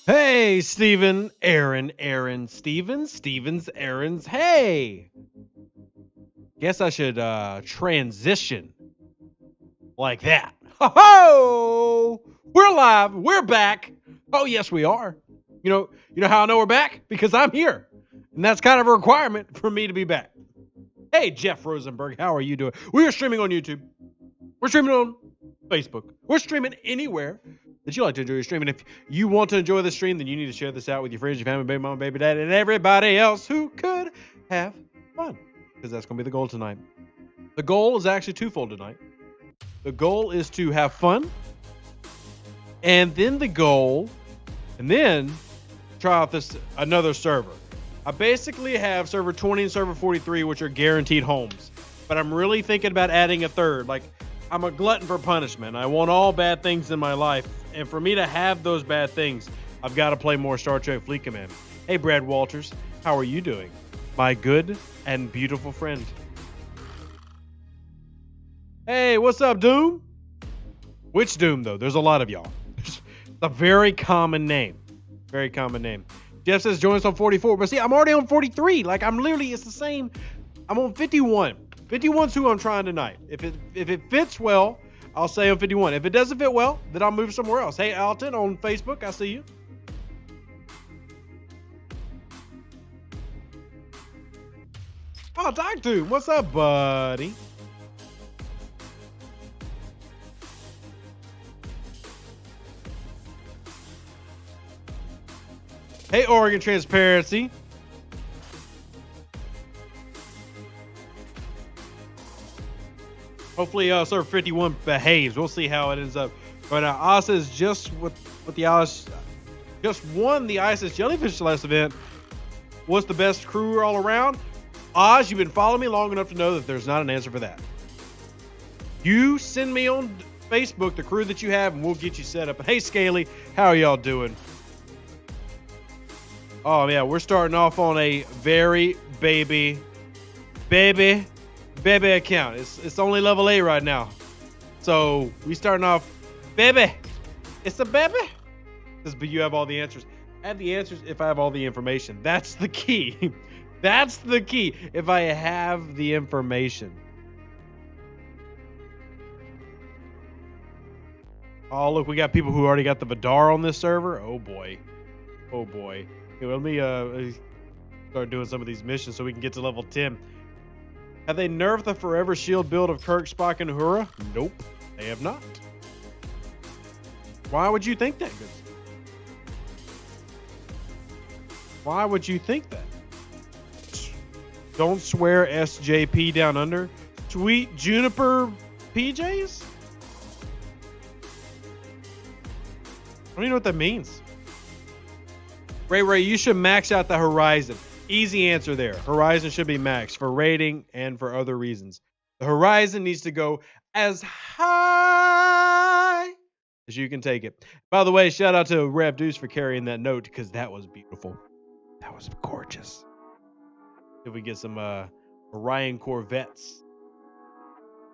Hey, Steven, Aaron, Stevens, Aaron's. Hey, guess I should transition like that. Ho! We're live. We're back. Oh, yes, we are. You know how I know we're back? Because I'm here, and that's kind of a requirement for me to be back. Hey, Jeff Rosenberg, how are you doing? We are streaming on YouTube. We're streaming on Facebook. We're streaming anywhere that you like to enjoy your stream. And if you want to enjoy the stream, then you need to share this out with your friends, your family, baby mama, baby dad, and everybody else who could have fun. Because that's going to be the goal tonight. The goal is actually twofold tonight. The goal is to have fun. And then try out another server. I basically have server 20 and server 43, which are guaranteed homes. But I'm really thinking about adding a third. Like, I'm a glutton for punishment. I want all bad things in my life. And for me to have those bad things, I've got to play more Star Trek Fleet Command. Hey, Brad Walters, how are you doing? My good and beautiful friend. Hey, what's up, Doom? Which Doom, though? There's a lot of y'all. It's a very common name. Very common name. Jeff says join us on 44. But see, I'm already on 43. Like, it's the same. I'm on 51. 51's who I'm trying tonight. If it fits well, I'll say on 51. If it doesn't fit well, then I'll move somewhere else. Hey, Alton on Facebook, I see you. Oh, Doc Doom, what's up, buddy? Hey, Oregon Transparency. Hopefully, server 51 behaves. We'll see how it ends up. But Asa is just with the IS, just won the ISS Jellyfish last event. What's the best crew all around? Oz, you've been following me long enough to know that there's not an answer for that. You send me on Facebook the crew that you have, and we'll get you set up. And hey, Scaly, how are y'all doing? Oh yeah, we're starting off on a very baby account. It's only level 8 right now. So we starting off baby. It's a baby. But you have all the answers. I have the answers if I have all the information. That's the key. That's the key. If I have the information. Oh, look, we got people who already got the Vidar on this server. Oh boy. Oh boy. Here, let me start doing some of these missions so we can get to level 10. Have they nerfed the Forever Shield build of Kirk, Spock, and Uhura? Nope, they have not. Why would you think that, Goose? Why would you think that? Don't swear SJP down under. Sweet Juniper PJs? I don't even know what that means. Ray, you should max out the Horizon. Easy answer there. Horizon should be maxed for rating and for other reasons. The Horizon needs to go as high as you can take it. By the way, shout out to Rev Deuce for carrying that note because that was beautiful. That was gorgeous. If we get some Orion Corvettes,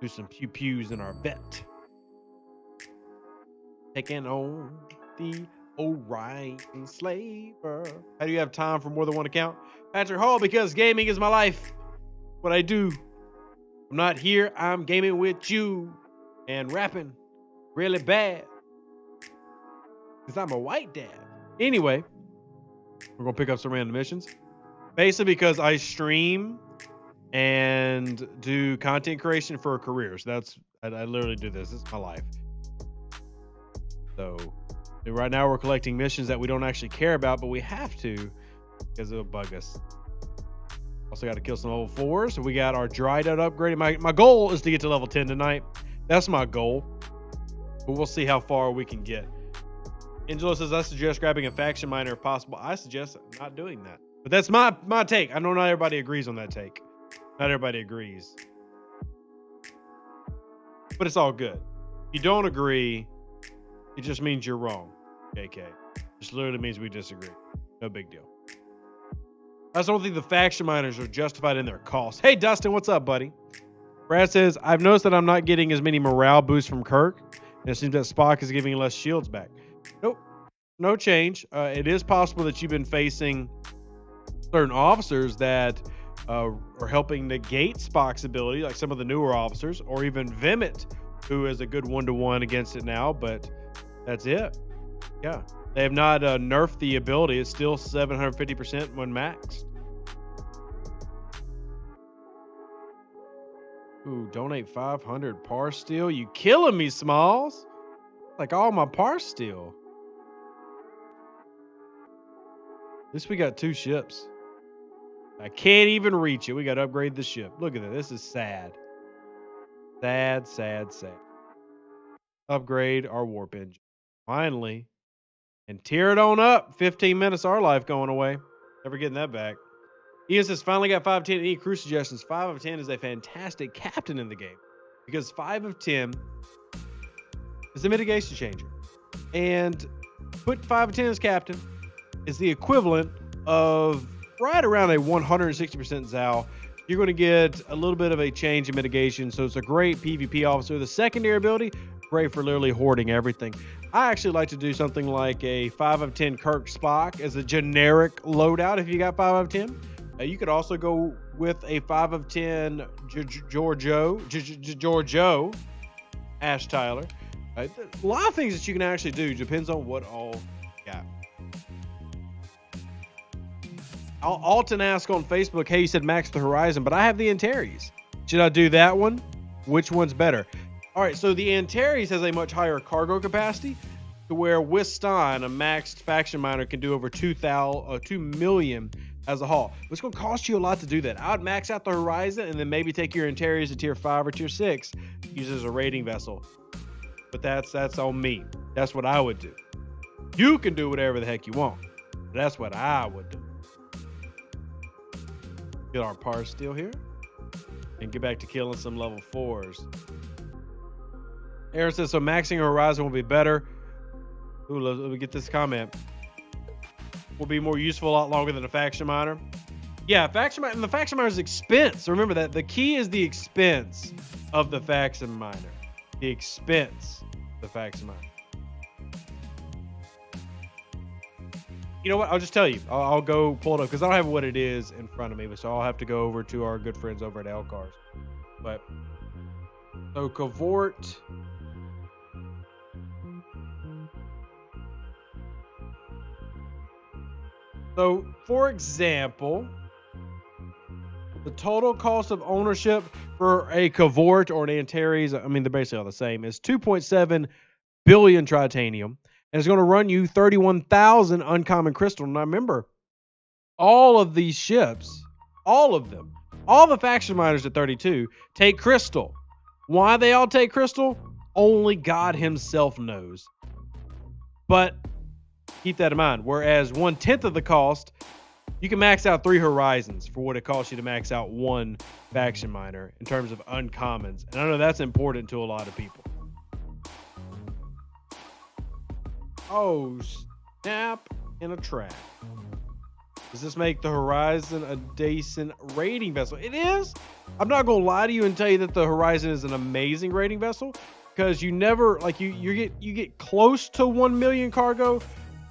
do some pew-pews in our vet. Taking on the Orion Slaver. How do you have time for more than one account? Patrick Hall, because gaming is my life. What I do. I'm not here. I'm gaming with you and rapping really bad. Because I'm a white dad. Anyway, we're going to pick up some random missions. Basically because I stream and do content creation for a career. So I literally do this. This is my life. So right now we're collecting missions that we don't actually care about, but we have to because it'll bug us. Also got to kill some level 4s. So we got our dry dot upgraded. My goal is to get to level 10 tonight. That's my goal. But we'll see how far we can get. Angelo says, I suggest grabbing a faction miner if possible. I suggest not doing that. But that's my take. I know not everybody agrees on that take. Not everybody agrees. But it's all good. If you don't agree, it just means you're wrong. JK. Just literally means we disagree. No big deal. I just don't think the faction miners are justified in their costs. Hey, Dustin, what's up, buddy? Brad says, I've noticed that I'm not getting as many morale boosts from Kirk, and it seems that Spock is giving less shields back. Nope. No change. It is possible that you've been facing certain officers that are helping negate Spock's ability, like some of the newer officers, or even Vimit, who is a good 1-to-1 against it now, but that's it. Yeah. They have not nerfed the ability. It's still 750% when maxed. Ooh, donate 500 par steel. You killing me, Smalls. Like all my par steel. At least we got 2 ships. I can't even reach it. We got to upgrade the ship. Look at that. This is sad. Sad, sad, sad. Upgrade our warp engine. Finally. And tear it on up. 15 minutes of our life going away. Never getting that back. Ian says, finally got 5 of 10. Any crew suggestions? 5 of 10 is a fantastic captain in the game. Because 5 of 10 is a mitigation changer. And put 5 of 10 as captain is the equivalent of right around a 160% Zal. You're going to get a little bit of a change in mitigation. So it's a great PvP officer. The secondary ability, great for literally hoarding everything. I actually like to do something like a 5 of 10 Kirk Spock as a generic loadout if you got 5 of 10. You could also go with a 5 of 10 Giorgio Ash Tyler. A lot of things that you can actually do. Depends on what all you got. Alton asked on Facebook, hey, you said max the Horizon, but I have the Antares. Should I do that one? Which one's better? All right, so the Antares has a much higher cargo capacity to where with Stein, a maxed faction miner can do over 2 million as a haul. But it's going to cost you a lot to do that. I would max out the Horizon and then maybe take your Antares to tier 5 or tier 6, use it as a raiding vessel. But that's on me. That's what I would do. You can do whatever the heck you want. But that's what I would do. Get our par steel here and get back to killing some level 4s. Aaron says, so maxing Horizon will be better. Ooh, let me get this comment. Will be more useful a lot longer than a faction miner. Yeah, faction miner, and the faction miner's expense. Remember that the key is the expense of the faction miner. The expense of the faction miner. You know what? I'll just tell you. I'll go pull it up because I don't have what it is in front of me, so I'll have to go over to our good friends over at Elcars. But so Cavort. So, for example, the total cost of ownership for a Cavort or an Antares, I mean, they're basically all the same, is 2.7 billion tritanium. And it's going to run you 31,000 uncommon crystal. And I remember, all of these ships, all of them, all the faction miners at 32 take crystal. Why they all take crystal? Only God himself knows. But keep that in mind. Whereas 1/10 of the cost, you can max out 3 Horizons for what it costs you to max out 1 faction miner in terms of uncommons. And I know that's important to a lot of people. Oh, snap in a trap. Does this make the Horizon a decent raiding vessel? It is. I'm not going to lie to you and tell you that the Horizon is an amazing raiding vessel because you never, like you get close to 1 million cargo,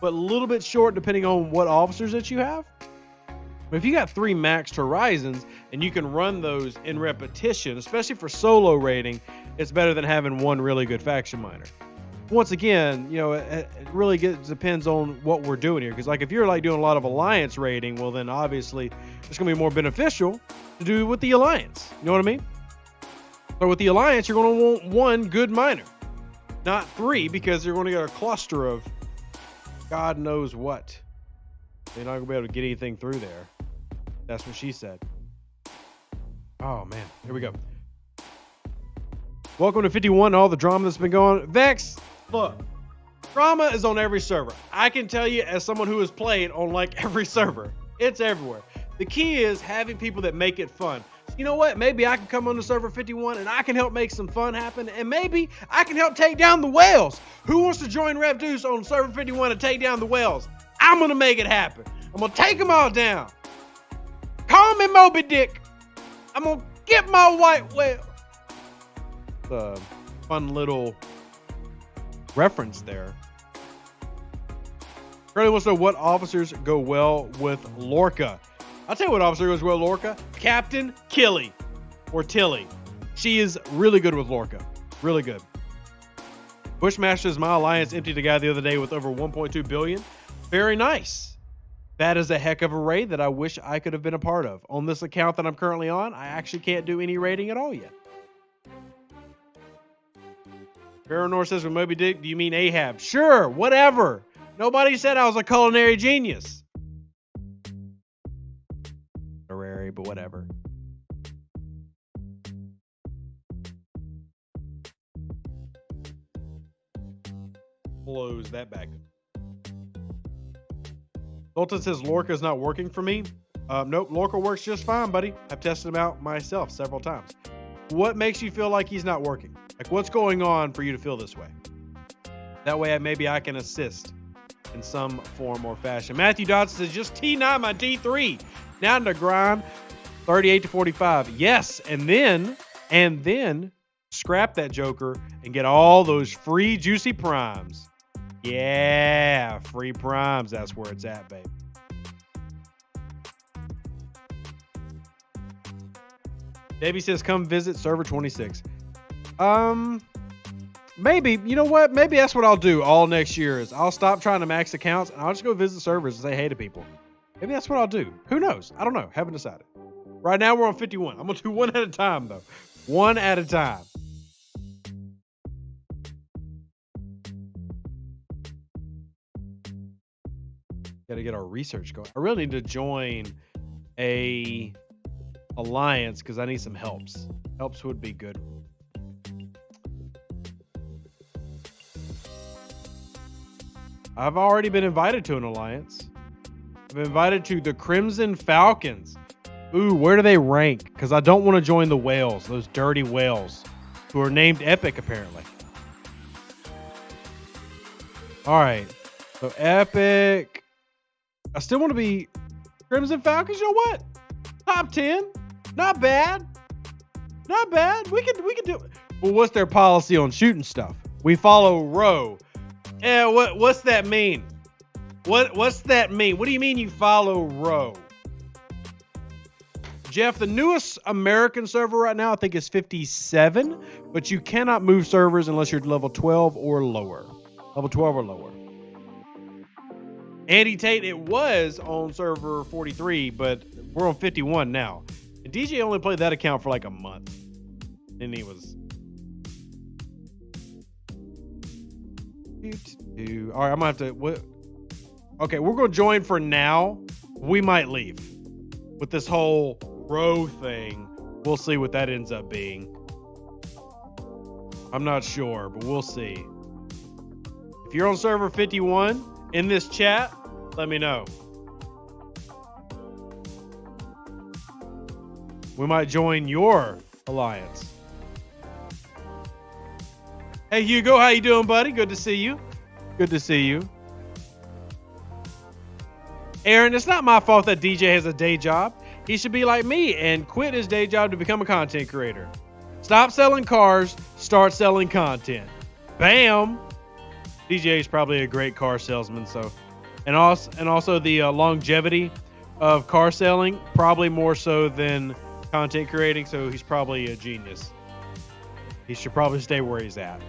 but a little bit short depending on what officers that you have. But if you got 3 maxed Horizons and you can run those in repetition, especially for solo raiding, it's better than having 1 really good faction miner. Once again, you know, it really depends on what we're doing here. Because like if you're like doing a lot of alliance raiding, well then obviously it's going to be more beneficial to do with the alliance. You know what I mean? So with the alliance, you're going to want 1 good miner, not 3, because you're going to get a cluster of God knows what. You're not going to be able to get anything through there. That's what she said. Oh man, here we go. Welcome to 51, all the drama that's been going on. Vex, look, drama is on every server. I can tell you as someone who has played on like every server. It's everywhere. The key is having people that make it fun. So you know what? Maybe I can come on to server 51 and I can help make some fun happen. And maybe I can help take down the whales. Who wants to join Rev Deuce on server 51 and take down the whales? I'm going to make it happen. I'm going to take them all down. Call me Moby Dick. I'm going to get my white whale. A fun little reference there. Curly wants to know what officers go well with Lorca. I'll tell you what officer goes well with Lorca. Captain Killy or Tilly. She is really good with Lorca. Really good. Bushmasters, my alliance emptied a guy the other day with over 1.2 billion. Very nice. That is a heck of a raid that I wish I could have been a part of. On this account that I'm currently on, I actually can't do any raiding at all yet. Paranor says, with Moby Dick, do you mean Ahab? Sure, whatever. Nobody said I was a culinary genius. Honorary, but whatever. Close that back. Dalton says Lorca is not working for me. Nope, Lorca works just fine, buddy. I've tested him out myself several times. What makes you feel like he's not working? Like, what's going on for you to feel this way? That way, maybe I can assist in some form or fashion. Matthew Dodson says, just T9 my D3. Now in the grind, 38 to 45. Yes, and then scrap that Joker and get all those free juicy primes. Yeah, free primes. That's where it's at, babe. Davey says, come visit server 26. Maybe, you know what? Maybe that's what I'll do all next year is I'll stop trying to max accounts and I'll just go visit servers and say hey to people. Maybe that's what I'll do. Who knows? I don't know. Haven't decided. Right now we're on 51. I'm going to do one at a time though. One at a time. Got to get our research going. I really need to join a alliance because I need some helps. Helps would be good. I've already been invited to an alliance. I've been invited to the Crimson Falcons. Ooh, where do they rank? Because I don't want to join the whales, those dirty whales, who are named Epic apparently. All right, so Epic. I still want to be Crimson Falcons. You know what? Top 10. Not bad. Not bad. We can do it. Well, what's their policy on shooting stuff? We follow row. Yeah, what's that mean? What's that mean? What do you mean you follow row? Jeff, the newest American server right now, I think is 57, but you cannot move servers unless you're level 12 or lower. Level 12 or lower. Andy Tate, it was on server 43, but we're on 51 now. And DJ only played that account for like a month. And he was... All right, I'm going to have to... Okay, we're going to join for now. We might leave. With this whole row thing, we'll see what that ends up being. I'm not sure, but we'll see. If you're on server 51 in this chat, let me know. We might join your alliance. Hey Hugo, how you doing, buddy? Good to see you. Good to see you. Aaron, it's not my fault that DJ has a day job. He should be like me and quit his day job to become a content creator. Stop selling cars, start selling content. Bam! DJ is probably a great car salesman, so and also the longevity of car selling, probably more so than content creating, so he's probably a genius. He should probably stay where he's at.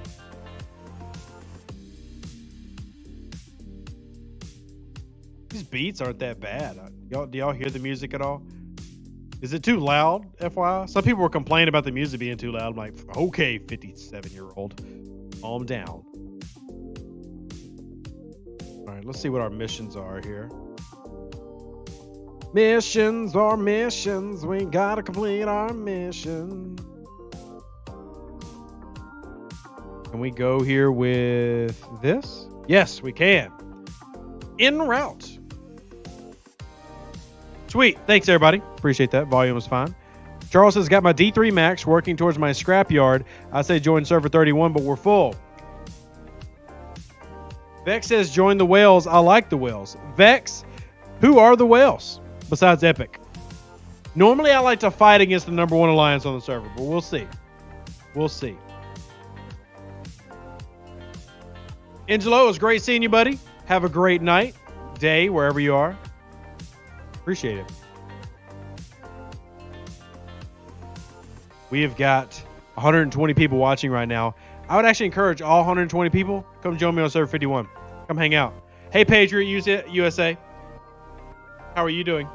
These beats aren't that bad. Do y'all hear the music at all? Is it too loud, FYI? Some people were complaining about the music being too loud. I'm like, okay, 57-year-old, calm down. All right, let's see what our missions are here. Missions are missions. We gotta complete our mission. Can we go here with this? Yes, we can. En route. Sweet. Thanks, everybody. Appreciate that. Volume is fine. Charles says, got my D3 max working towards my scrapyard. I say join server 31, but we're full. Vex says, join the whales. I like the whales. Vex, who are the whales besides Epic? Normally, I like to fight against the number one alliance on the server, but we'll see. We'll see. Angelo, it was great seeing you, buddy. Have a great night. day, wherever you are. Appreciate it. We have got 120 people watching right now. I would actually encourage all 120 people, come join me on server 51. Come hang out. Hey, Patriot USA. How are you doing?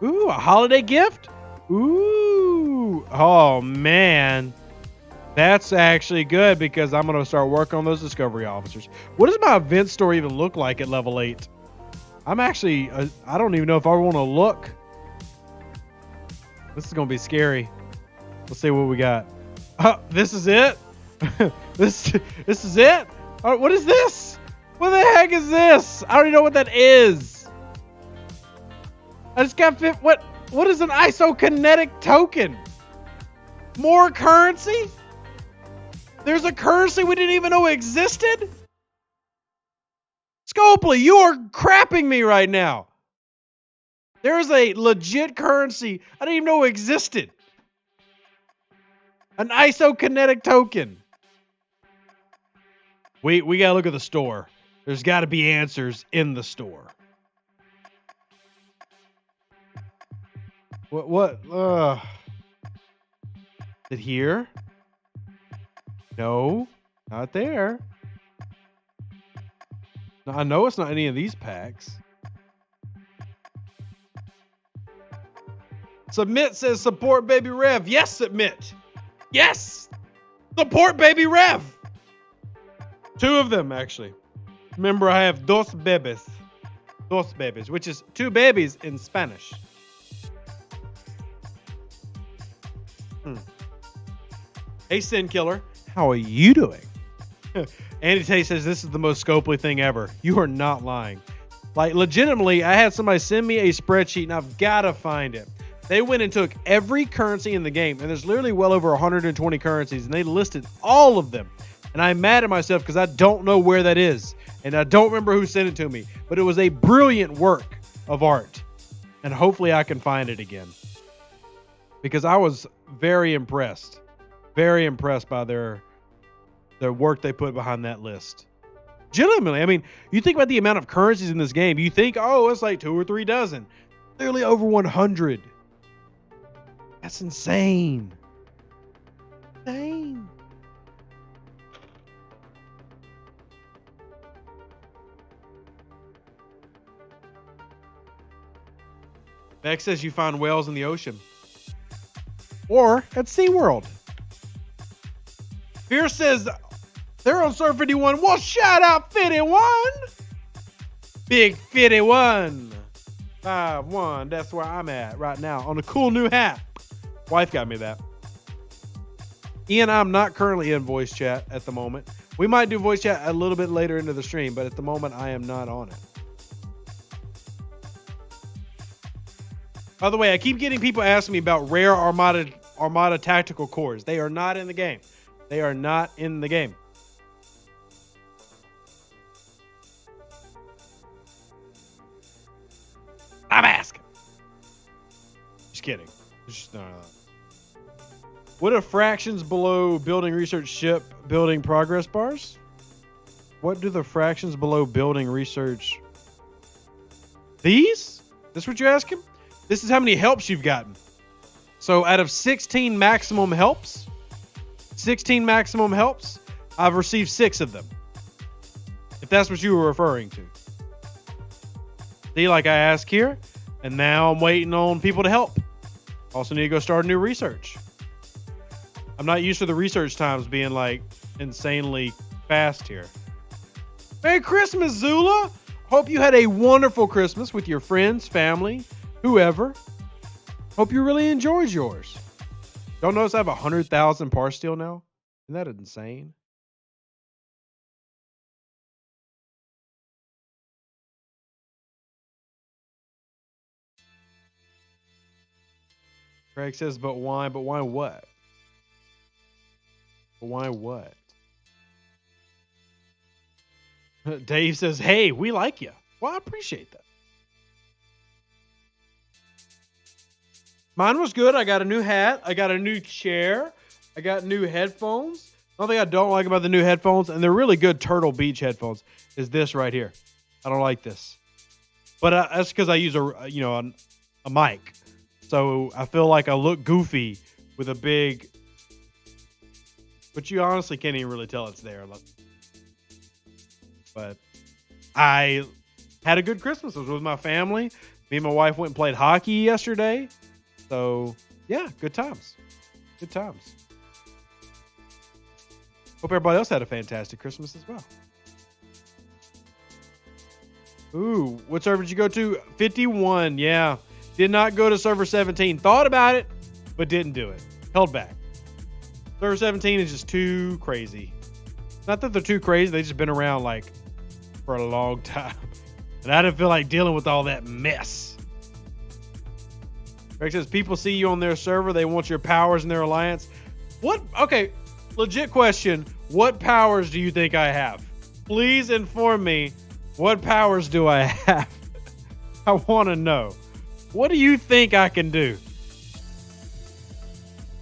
Ooh, a holiday gift? Ooh. Oh, man. That's actually good because I'm going to start working on those discovery officers. What does my event store even look like at level 8? I'm actually, I don't even know if I want to look. This is going to be scary. Let's see what we got. This is it? this is it? What is this? What the heck is this? I don't even know what that is. I just got what is an isokinetic token? More currency? There's a currency we didn't even know existed? Scopely, you are crapping me right now. There is a legit currency I didn't even know existed. An isokinetic token. We gotta look at the store. There's gotta be answers in the store. What? Is it here? No, not there. No, I know it's not any of these packs. Submit says support Baby Rev. Yes, Submit. Yes! Support Baby Rev! 2 of them, actually. Remember, I have dos bebés. Dos bebés, which is 2 babies in Spanish. Hey, Sin Killer. How are you doing? Andy Tate says this is the most Scopely thing ever. You are not lying. Like, legitimately, I had somebody send me a spreadsheet, and I've got to find it. They went and took every currency in the game, and there's literally well over 120 currencies, and they listed all of them. And I'm mad at myself because I don't know where that is, and I don't remember who sent it to me. But it was a brilliant work of art, and hopefully I can find it again. Because I was very impressed by their work they put behind that list. Legitimately, I mean, you think about the amount of currencies in this game, you think, oh, it's like 2 or 3 dozen. Literally over 100. That's insane. Insane. Beck says you find whales in the ocean. Or at SeaWorld. Fierce says they're on Surf 51. Well, shout out 51. Big 51. 5-1. That's where I'm at right now on a cool new hat. Wife got me that. Ian, I'm not currently in voice chat at the moment. We might do voice chat a little bit later into the stream, but at the moment I am not on it. By the way, I keep getting people asking me about rare Armada tactical cores. They are not in the game. They are not in the game. I'm asking. Just kidding. Just, no. What are fractions below building research ship building progress bars? What do the fractions below building research? These? This what you're asking? This is how many helps you've gotten. So out of 16 maximum helps, I've received 6 of them. If that's what you were referring to. See, like I asked here, and now I'm waiting on people to help. Also need to go start a new research. I'm not used to the research times being like insanely fast here. Merry Christmas, Zula. Hope you had a wonderful Christmas with your friends, family, whoever. Hope you really enjoyed yours. Don't notice I have 100,000 parts steel now? Isn't that insane? Craig says, but why? But why what? But why what? Dave says, hey, we like you. Well, I appreciate that. Mine was good. I got a new hat. I got a new chair. I got new headphones. One thing I don't like about the new headphones, and they're really good Turtle Beach headphones, is this right here. I don't like this. But that's because I use a mic. So I feel like I look goofy with a big, but you honestly can't even really tell it's there. But I had a good Christmas. I was with my family. Me and my wife went and played hockey yesterday. So yeah, good times. Good times. Hope everybody else had a fantastic Christmas as well. Ooh, what server did you go to? 51, yeah. Did not go to server 17. Thought about it, but didn't do it. Held back. Server 17 is just too crazy. Not that they're too crazy, they've just been around like for a long time. And I didn't feel like dealing with all that mess. Greg says, people see you on their server, they want your powers in their alliance. What? Okay, legit question. What powers do you think I have? Please inform me. What powers do I have? I want to know. What do you think I can do?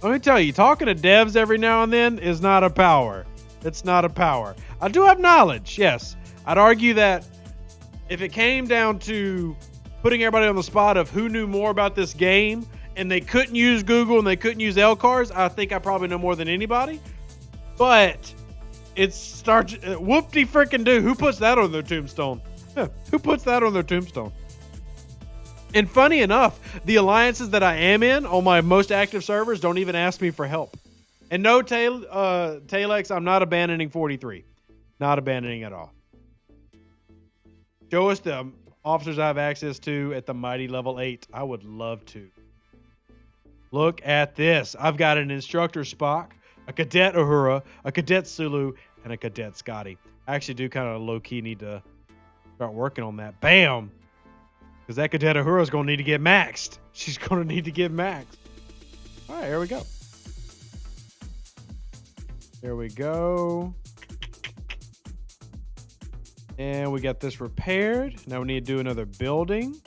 Let me tell you, talking to devs every now and then is not a power. It's not a power. I do have knowledge, yes. I'd argue that if it came down to putting everybody on the spot of who knew more about this game and they couldn't use Google and they couldn't use LCARs, I think I probably know more than anybody. But it starts whoop-de freaking do. Who puts that on their tombstone? Who puts that on their tombstone? And funny enough, the alliances that I am in on my most active servers don't even ask me for help. And no, Talex, I'm not abandoning 43. Not abandoning at all. Show us the officers I have access to at the mighty level 8. I would love to. Look at this. I've got an instructor Spock, a cadet Uhura, a cadet Sulu, and a cadet Scotty. I actually do kind of low-key need to start working on that. Bam! Because that cadet Uhura is going to need to get maxed. She's going to need to get maxed. All right, here we go. There we go. And we got this repaired. Now we need to do another building.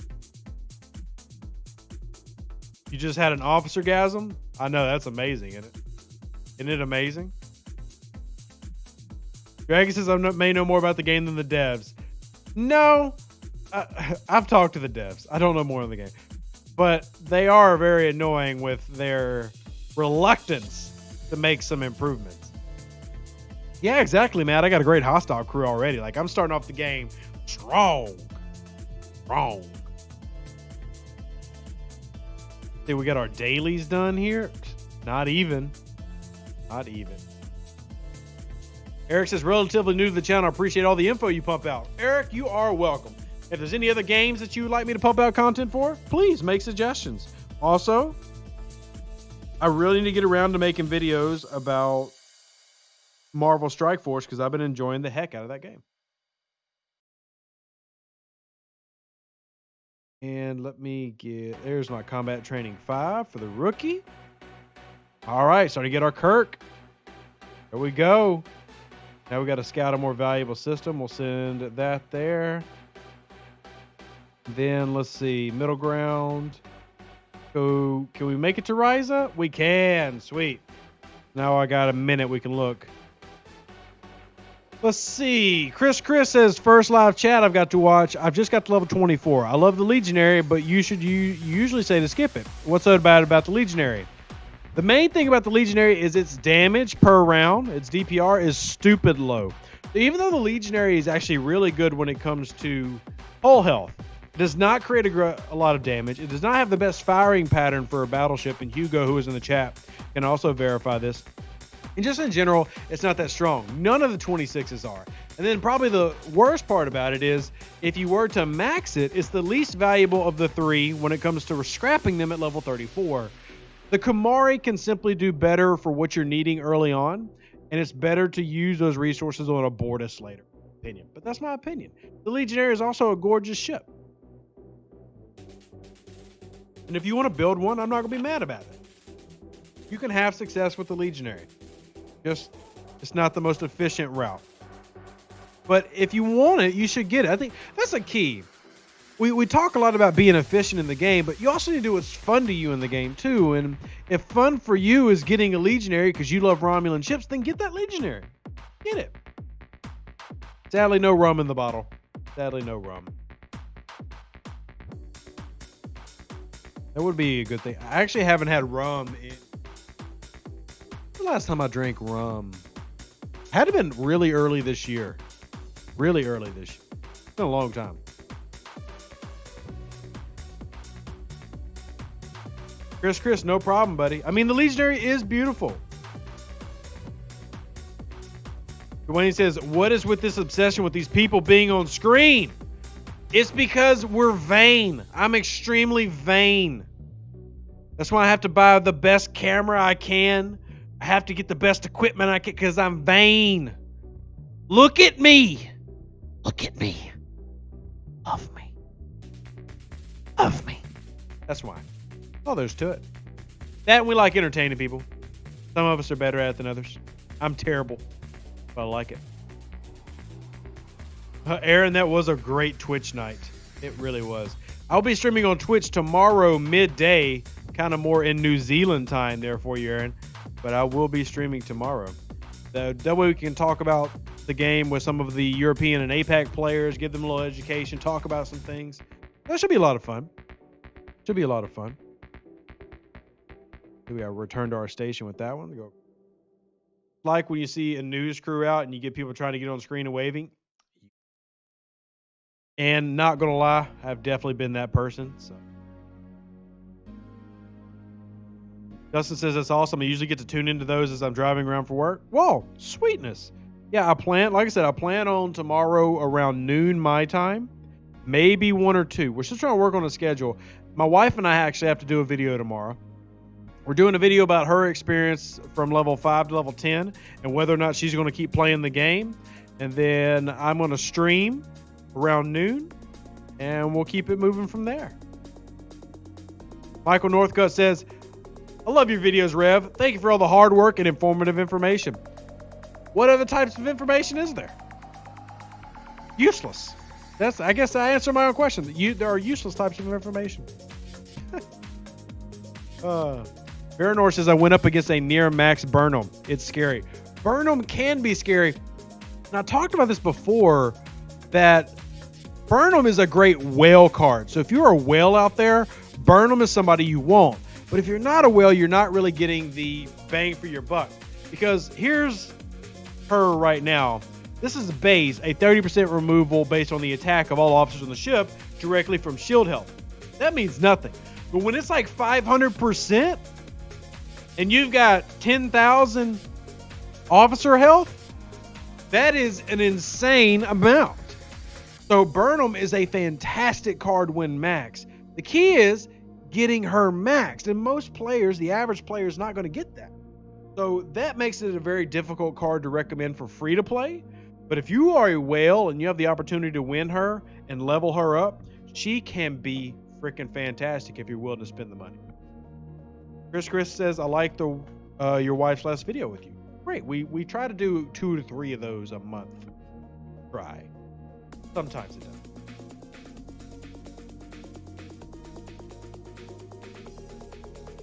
You just had an officer-gasm? I know, that's amazing, isn't it? Isn't it amazing? Dragon says I may know more about the game than the devs. No, I've talked to the devs. I don't know more of the game. But they are very annoying with their reluctance to make some improvements. Yeah, exactly, Matt. I got a great hostile crew already. Like, I'm starting off the game strong. Strong. See, we got our dailies done here. Not even. Not even. Eric says, relatively new to the channel. I appreciate all the info you pump out. Eric, you are welcome. If there's any other games that you would like me to pump out content for, please make suggestions. Also, I really need to get around to making videos about Marvel Strike Force because I've been enjoying the heck out of that game. And let me get, there's my combat training 5 for the rookie. All right, starting to get our Kirk. There we go. Now we got to scout a more valuable system. We'll send that there. Then let's see, middle ground. So can we make it to Ryza? We can, sweet. Now I got a minute we can look. Let's see. Chris says, first live chat I've got to watch. I've just got to level 24. I love the Legionary, but you usually say to skip it. What's so bad about the Legionary? The main thing about the Legionary is its damage per round. Its DPR is stupid low. So even though the Legionary is actually really good when it comes to hull health, it does not create a lot of damage. It does not have the best firing pattern for a battleship, and Hugo, who is in the chat, can also verify this. And just in general, it's not that strong. None of the 26s are. And then probably the worst part about it is if you were to max it, it's the least valuable of the 3 when it comes to scrapping them at level 34. The Kamari can simply do better for what you're needing early on, and it's better to use those resources on a Bortus later. Opinion. But that's my opinion. The Legionary is also a gorgeous ship. And if you want to build one, I'm not going to be mad about it. You can have success with the Legionary. Just, it's not the most efficient route. But if you want it, you should get it. I think that's a key. we talk a lot about being efficient in the game, but you also need to do what's fun to you in the game too. And if fun for you is getting a legionary because you love Romulan ships, then get that legionary. Get it. Sadly, no rum in the bottle. Sadly, no rum. That would be a good thing. I actually haven't had rum in the last time I drank rum. Had to been really early this year. Really early this year. It's been a long time. Chris, no problem, buddy. I mean, the Legionary is beautiful. When he says, what is with this obsession with these people being on screen? It's because we're vain. I'm extremely vain. That's why I have to buy the best camera I can. I have to get the best equipment I can because I'm vain. Look at me. Look at me. Love me. Love me. That's why. Oh, there's to it. That and we like entertaining people. Some of us are better at it than others. I'm terrible, but I like it. Aaron, that was a great Twitch night. It really was. I'll be streaming on Twitch tomorrow midday, kind of more in New Zealand time there for you, Aaron. But I will be streaming tomorrow. That way we can talk about the game with some of the European and APAC players, give them a little education, talk about some things. That should be a lot of fun. Should be a lot of fun. We got to return to our station with that one. Go. Like when you see a news crew out and you get people trying to get on screen and waving. And not going to lie, I've definitely been that person. So. Dustin says that's awesome. I usually get to tune into those as I'm driving around for work. Whoa, sweetness. Yeah, like I said, I plan on tomorrow around noon my time. Maybe 1 or 2. We're still trying to work on a schedule. My wife and I actually have to do a video tomorrow. We're doing a video about her experience from level 5 to level 10 and whether or not she's going to keep playing the game. And then I'm going to stream around noon and we'll keep it moving from there. Michael Northcutt says, I love your videos, Rev. Thank you for all the hard work and informative information. What other types of information is there? Useless. I guess I answered my own question. There are useless types of information. Baranor says, I went up against a near max Burnham. It's scary. Burnham can be scary. And I talked about this before, that Burnham is a great whale card. So if you're a whale out there, Burnham is somebody you want. But if you're not a whale, you're not really getting the bang for your buck. Because here's her right now. This is base, a 30% removal based on the attack of all officers on the ship directly from shield health. That means nothing. But when it's like 500%, and you've got 10,000 officer health, that is an insane amount. So Burnham is a fantastic card when max. The key is getting her maxed, and most players, the average player, is not going to get that. So that makes it a very difficult card to recommend for free to play. But if you are a whale and you have the opportunity to win her and level her up, she can be freaking fantastic if you're willing to spend the money. Chris says, I like your wife's last video with you. Great. We try to do 2 to 3 of those a month. Try. Sometimes it does.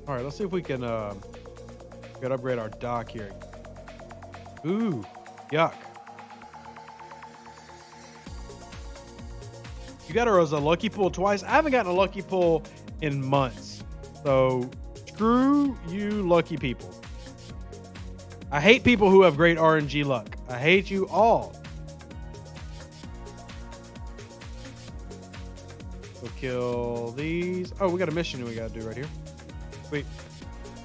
All right, let's see if we can upgrade our dock here. Ooh, yuck. You got her as a lucky pull twice. I haven't gotten a lucky pull in months. So screw you lucky people. I hate people who have great RNG luck. I hate you all. We'll kill these. Oh, we got a mission we got to do right here. Sweet.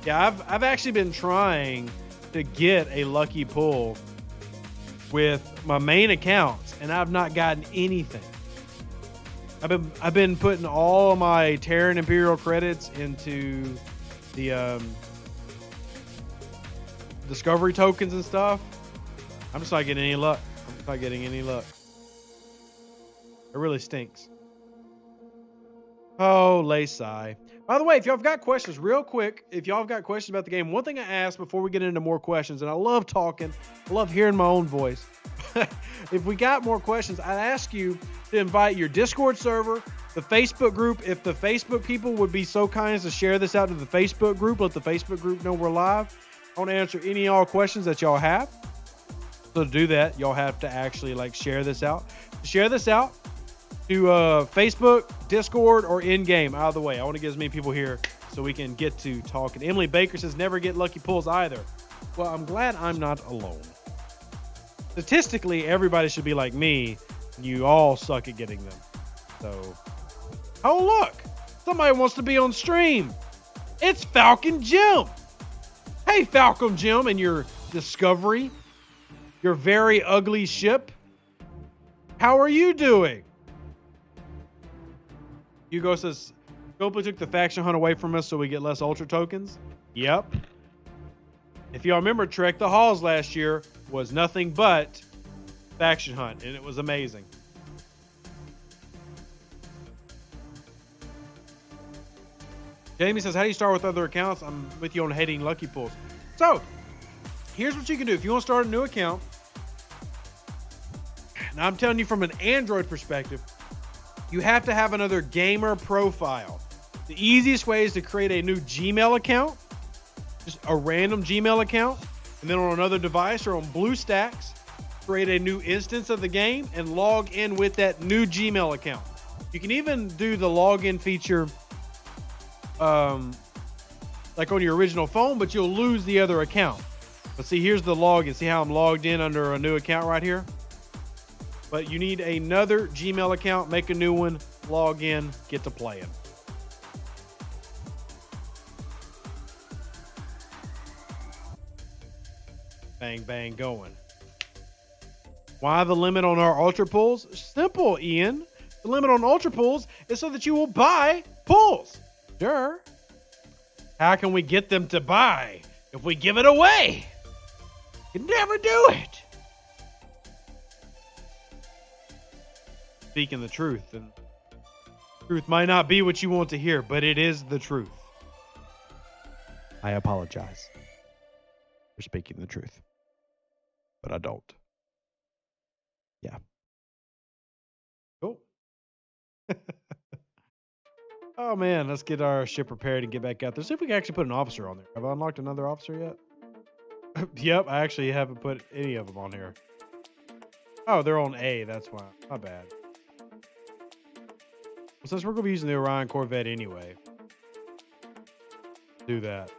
Yeah, I've actually been trying to get a lucky pull with my main accounts, and I've not gotten anything. I've been putting all my Terran Imperial credits into the discovery tokens and stuff. I'm just not getting any luck. It really stinks. Oh, Laysai. By the way, if y'all have got questions, real quick, if y'all have got questions about the game, one thing I asked before we get into more questions, and I love talking, I love hearing my own voice. If we got more questions, I'd ask you to invite your Discord server The Facebook group, if the Facebook people would be so kind as to share this out to the Facebook group, let the Facebook group know we're live. I want to answer any of y'all questions that y'all have. So to do that, y'all have to actually like share this out. Share this out to Facebook, Discord, or in-game. Either way, I want to get as many people here so we can get to talking. Emily Baker says never get lucky pulls either. Well, I'm glad I'm not alone. Statistically, everybody should be like me. You all suck at getting them. So, oh look, somebody wants to be on stream. It's Falcon Jim. Hey, Falcon Jim and your Discovery, your very ugly ship. How are you doing? Hugo says, Scopely took the faction hunt away from us so we get less ultra tokens. Yep. If y'all remember, Trek the Halls last year was nothing but faction hunt, and it was amazing. Jamie says, how do you start with other accounts? I'm with you on hating lucky pulls. So, here's what you can do. If you want to start a new account, now I'm telling you from an Android perspective, you have to have another gamer profile. The easiest way is to create a new Gmail account, just a random Gmail account, and then on another device or on BlueStacks, create a new instance of the game and log in with that new Gmail account. You can even do the login feature like on your original phone, but you'll lose the other account. But see, here's the login. See how I'm logged in under a new account right here? But you need another Gmail account, make a new one, log in, get to playing. Bang, bang, going. Why the limit on our ultra pulls? Simple, Ian. The limit on ultra pulls is so that you will buy pulls. Sure. How can we get them to buy if we give it away? You never do it. Speaking the truth, and truth might not be what you want to hear, but it is the truth. I apologize for speaking the truth, but I don't. Yeah. Cool. Oh man, let's get our ship repaired and get back out there. See if we can actually put an officer on there. Have I unlocked another officer yet? Yep, I actually haven't put any of them on here. Oh, they're on A, that's why. My bad. Well, since we're going to be using the Orion Corvette anyway, do that.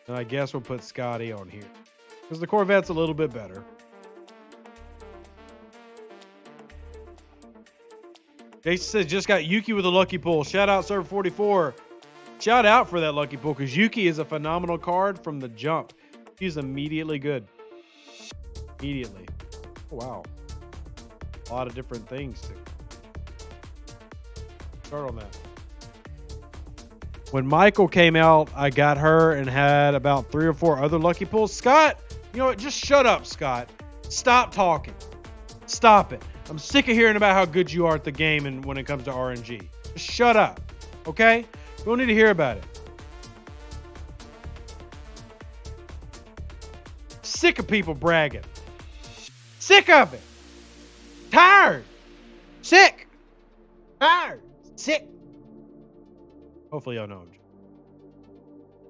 And I guess we'll put Scotty on here, because the Corvette's a little bit better. Jason says, just got Yuki with a lucky pull. Shout out Server 44. Shout out for that lucky pull, because Yuki is a phenomenal card from the jump. He's immediately good. Immediately. Oh, wow. A lot of different things to start on that. When Michael came out, I got her and had about 3 or 4 other lucky pulls. Scott, you know what? Just shut up, Scott. Stop talking. Stop it. I'm sick of hearing about how good you are at the game and when it comes to RNG. Just shut up, okay? We don't need to hear about it. Sick of people bragging. Sick of it. Tired. Sick. Tired. Sick. Hopefully y'all know him.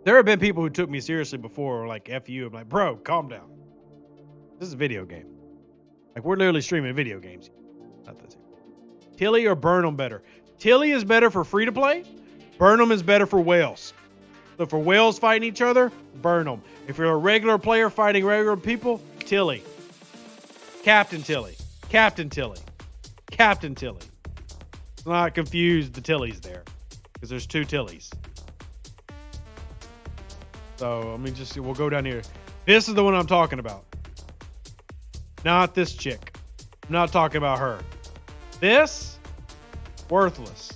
There have been people who took me seriously before, like F you. I'm like, bro, calm down. This is a video game. Like, we're literally streaming video games. Not that. Tilly or Burnham better? Tilly is better for free to play. Burnham is better for whales. So for whales fighting each other, Burnham. If you're a regular player fighting regular people, Tilly. Captain Tilly. Captain Tilly. Captain Tilly. Let's not confuse the Tillys there, because there's 2 Tillys. So, let me just see. We'll go down here. This is the one I'm talking about. Not this chick. I'm not talking about her. This, worthless.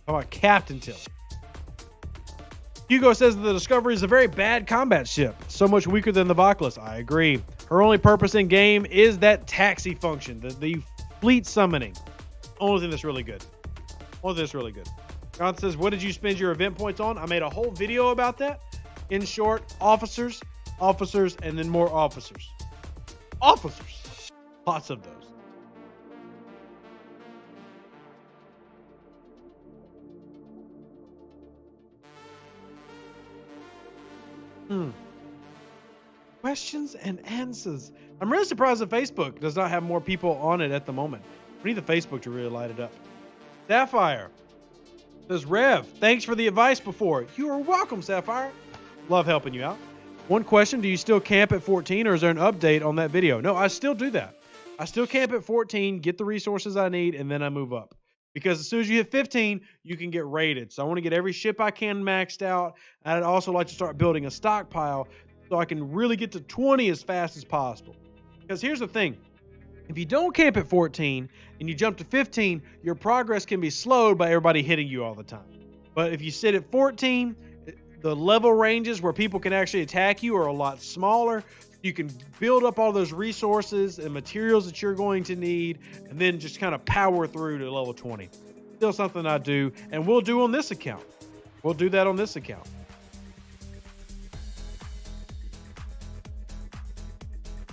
How about Captain Tilly? Hugo says the Discovery is a very bad combat ship. So much weaker than the Vocalus. I agree. Her only purpose in game is that taxi function, the fleet summoning. Only thing that's really good. Only thing that's really good. John says, what did you spend your event points on? I made a whole video about that. In short, officers, and then more officers. Officers. Lots of those. Questions and answers. I'm really surprised that Facebook does not have more people on it at the moment. We need the Facebook to really light it up. Sapphire says, Rev, thanks for the advice before. You are welcome, Sapphire. Love helping you out. One question, do you still camp at 14 or is there an update on that video? No, I still do that. I still camp at 14, get the resources I need, and then I move up. Because as soon as you hit 15, you can get rated. So I want to get every ship I can maxed out. I'd also like to start building a stockpile so I can really get to 20 as fast as possible. Because here's the thing. If you don't camp at 14 and you jump to 15, your progress can be slowed by everybody hitting you all the time. But if you sit at 14, the level ranges where people can actually attack you are a lot smaller. You can build up all those resources and materials that you're going to need and then just kind of power through to level 20. Still something I do, and we'll do on this account. We'll do that on this account.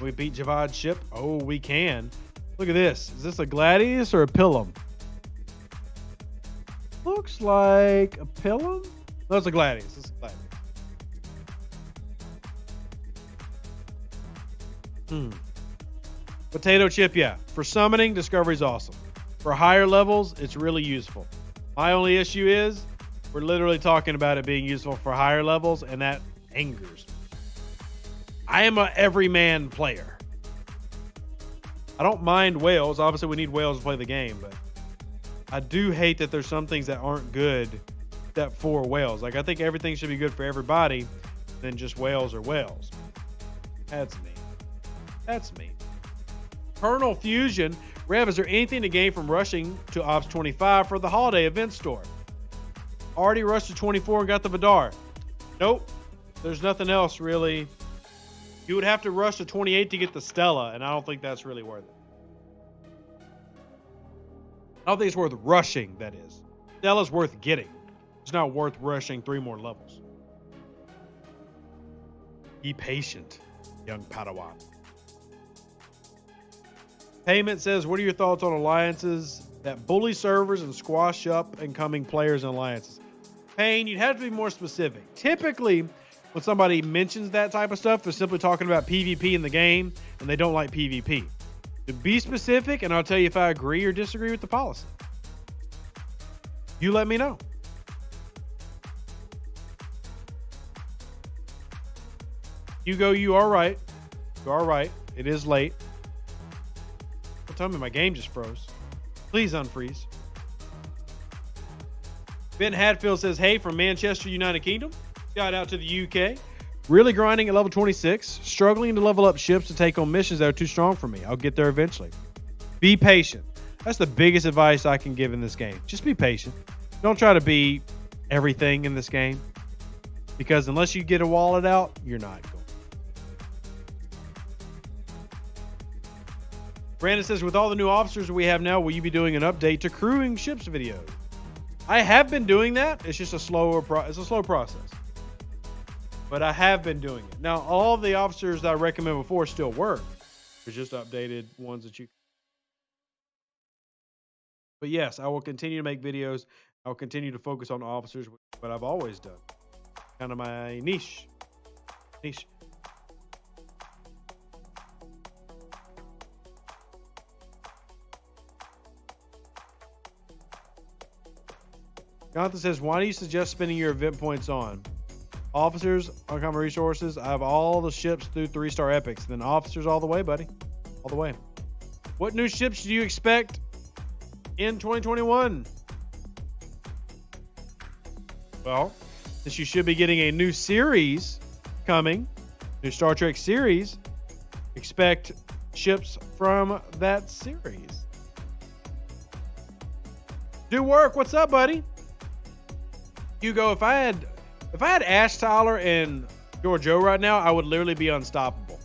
We beat Javad's ship? Oh, we can. Look at this. Is this a Gladius or a Pilum? Looks like a Pilum. No, it's a Gladius. It's a Gladius. Potato chip, yeah. For summoning, Discovery's awesome. For higher levels, it's really useful. My only issue is we're literally talking about it being useful for higher levels, and that angers me. I am a everyman player. I don't mind whales. Obviously, we need whales to play the game, but I do hate that there's some things that aren't good except for whales. Like, I think everything should be good for everybody, then just whales are whales. That's me. That's me. Colonel Fusion. Rev, is there anything to gain from rushing to Ops 25 for the holiday event store? Already rushed to 24 and got the Vidar. Nope. There's nothing else really. You would have to rush to 28 to get the Stella, and I don't think that's really worth it. I don't think it's worth rushing, that is. Stella's worth getting. It's not worth rushing 3 more levels. Be patient, young Padawan. Payment says, what are your thoughts on alliances that bully servers and squash up incoming players and alliances? Payne, you'd have to be more specific. Typically, when somebody mentions that type of stuff, they're simply talking about PvP in the game, and they don't like PvP. To be specific, and I'll tell you if I agree or disagree with the policy. You let me know. Hugo, you are right. You are right. It is late. Don't tell me my game just froze. Please unfreeze. Ben Hadfield says, hey, from Manchester, United Kingdom. Shout out to the UK. Really grinding at level 26. Struggling to level up ships to take on missions that are too strong for me. I'll get there eventually. Be patient. That's the biggest advice I can give in this game. Just be patient. Don't try to be everything in this game. Because unless you get a wallet out, you're not going. Brandon says, with all the new officers we have now, will you be doing an update to crewing ships video? I have been doing that. It's just a slow process. But I have been doing it. Now, all the officers that I recommended before still work. There's just updated ones that you... But yes, I will continue to make videos. I'll continue to focus on officers, what I've always done. Kind of my niche. Jonathan says, why do you suggest spending your event points on officers, uncommon resources? I have all the ships through 3-star epics. Then officers all the way, buddy. All the way. What new ships do you expect in 2021? Well, since you should be getting a new series coming, new Star Trek series, expect ships from that series. Do work. What's up, buddy? Hugo, if I had Ash Tyler and Giorgio right now, I would literally be unstoppable.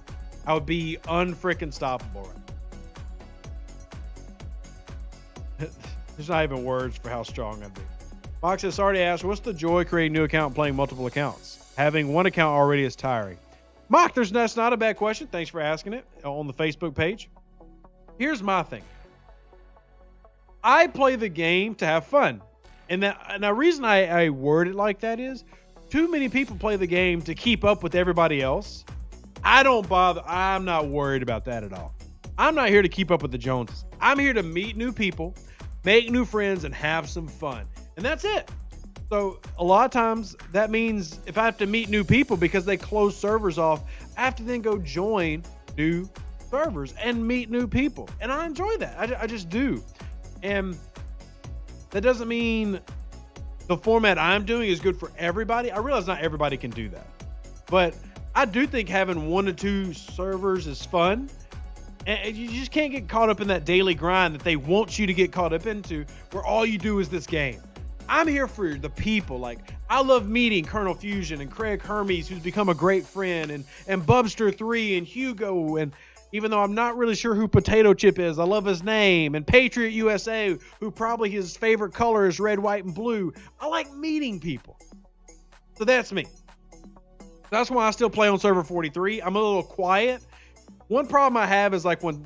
I would be unfreaking stoppable right now. There's not even words for how strong I'd be. Fox says, sorry to ask, what's the joy creating a new account and playing multiple accounts? Having one account already is tiring. Mock, that's not a bad question. Thanks for asking it on the Facebook page. Here's my thing. I play the game to have fun. And the reason I word it like that is too many people play the game to keep up with everybody else. I don't bother. I'm not worried about that at all. I'm not here to keep up with the Joneses. I'm here to meet new people, make new friends, and have some fun. And that's it. So a lot of times that means if I have to meet new people because they close servers off, I have to then go join new servers and meet new people. And I enjoy that. I just do. And that doesn't mean the format I'm doing is good for everybody. I realize not everybody can do that. But I do think having 1 to 2 servers is fun. And you just can't get caught up in that daily grind that they want you to get caught up into, where all you do is this game. I'm here for the people. Like, I love meeting Colonel Fusion and Craig Hermes, who's become a great friend, and Bubster3 and Hugo. And even though I'm not really sure who Potato Chip is, I love his name. And Patriot USA, who probably his favorite color is red, white, and blue. I like meeting people. So that's me. That's why I still play on server 43. I'm a little quiet. One problem I have is like when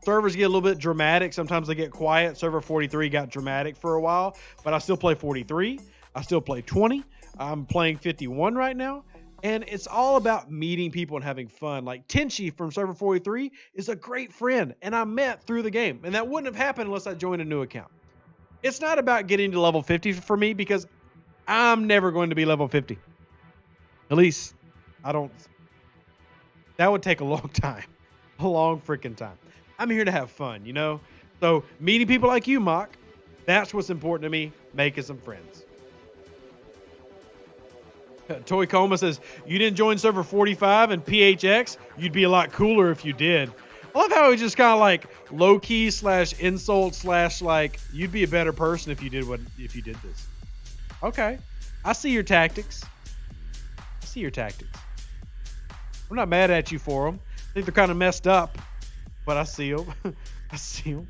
servers get a little bit dramatic, sometimes they get quiet. Server 43 got dramatic for a while, but I still play 43. I still play 20. I'm playing 51 right now. And it's all about meeting people and having fun. Like Tenchi from server 43 is a great friend, and I met through the game. And that wouldn't have happened unless I joined a new account. It's not about getting to level 50 for me, because I'm never going to be level 50. At least I don't. That would take a long time. A long freaking time. I'm here to have fun, you know? So meeting people like you, Mock, that's what's important to me. Making some friends. Toy Coma says, you didn't join server 45 and PHX? You'd be a lot cooler if you did. I love how he just kind of like low-key / insult / like, you'd be a better person if you did this. Okay. I see your tactics. I'm not mad at you for them. I think they're kind of messed up, but I see them. I see them.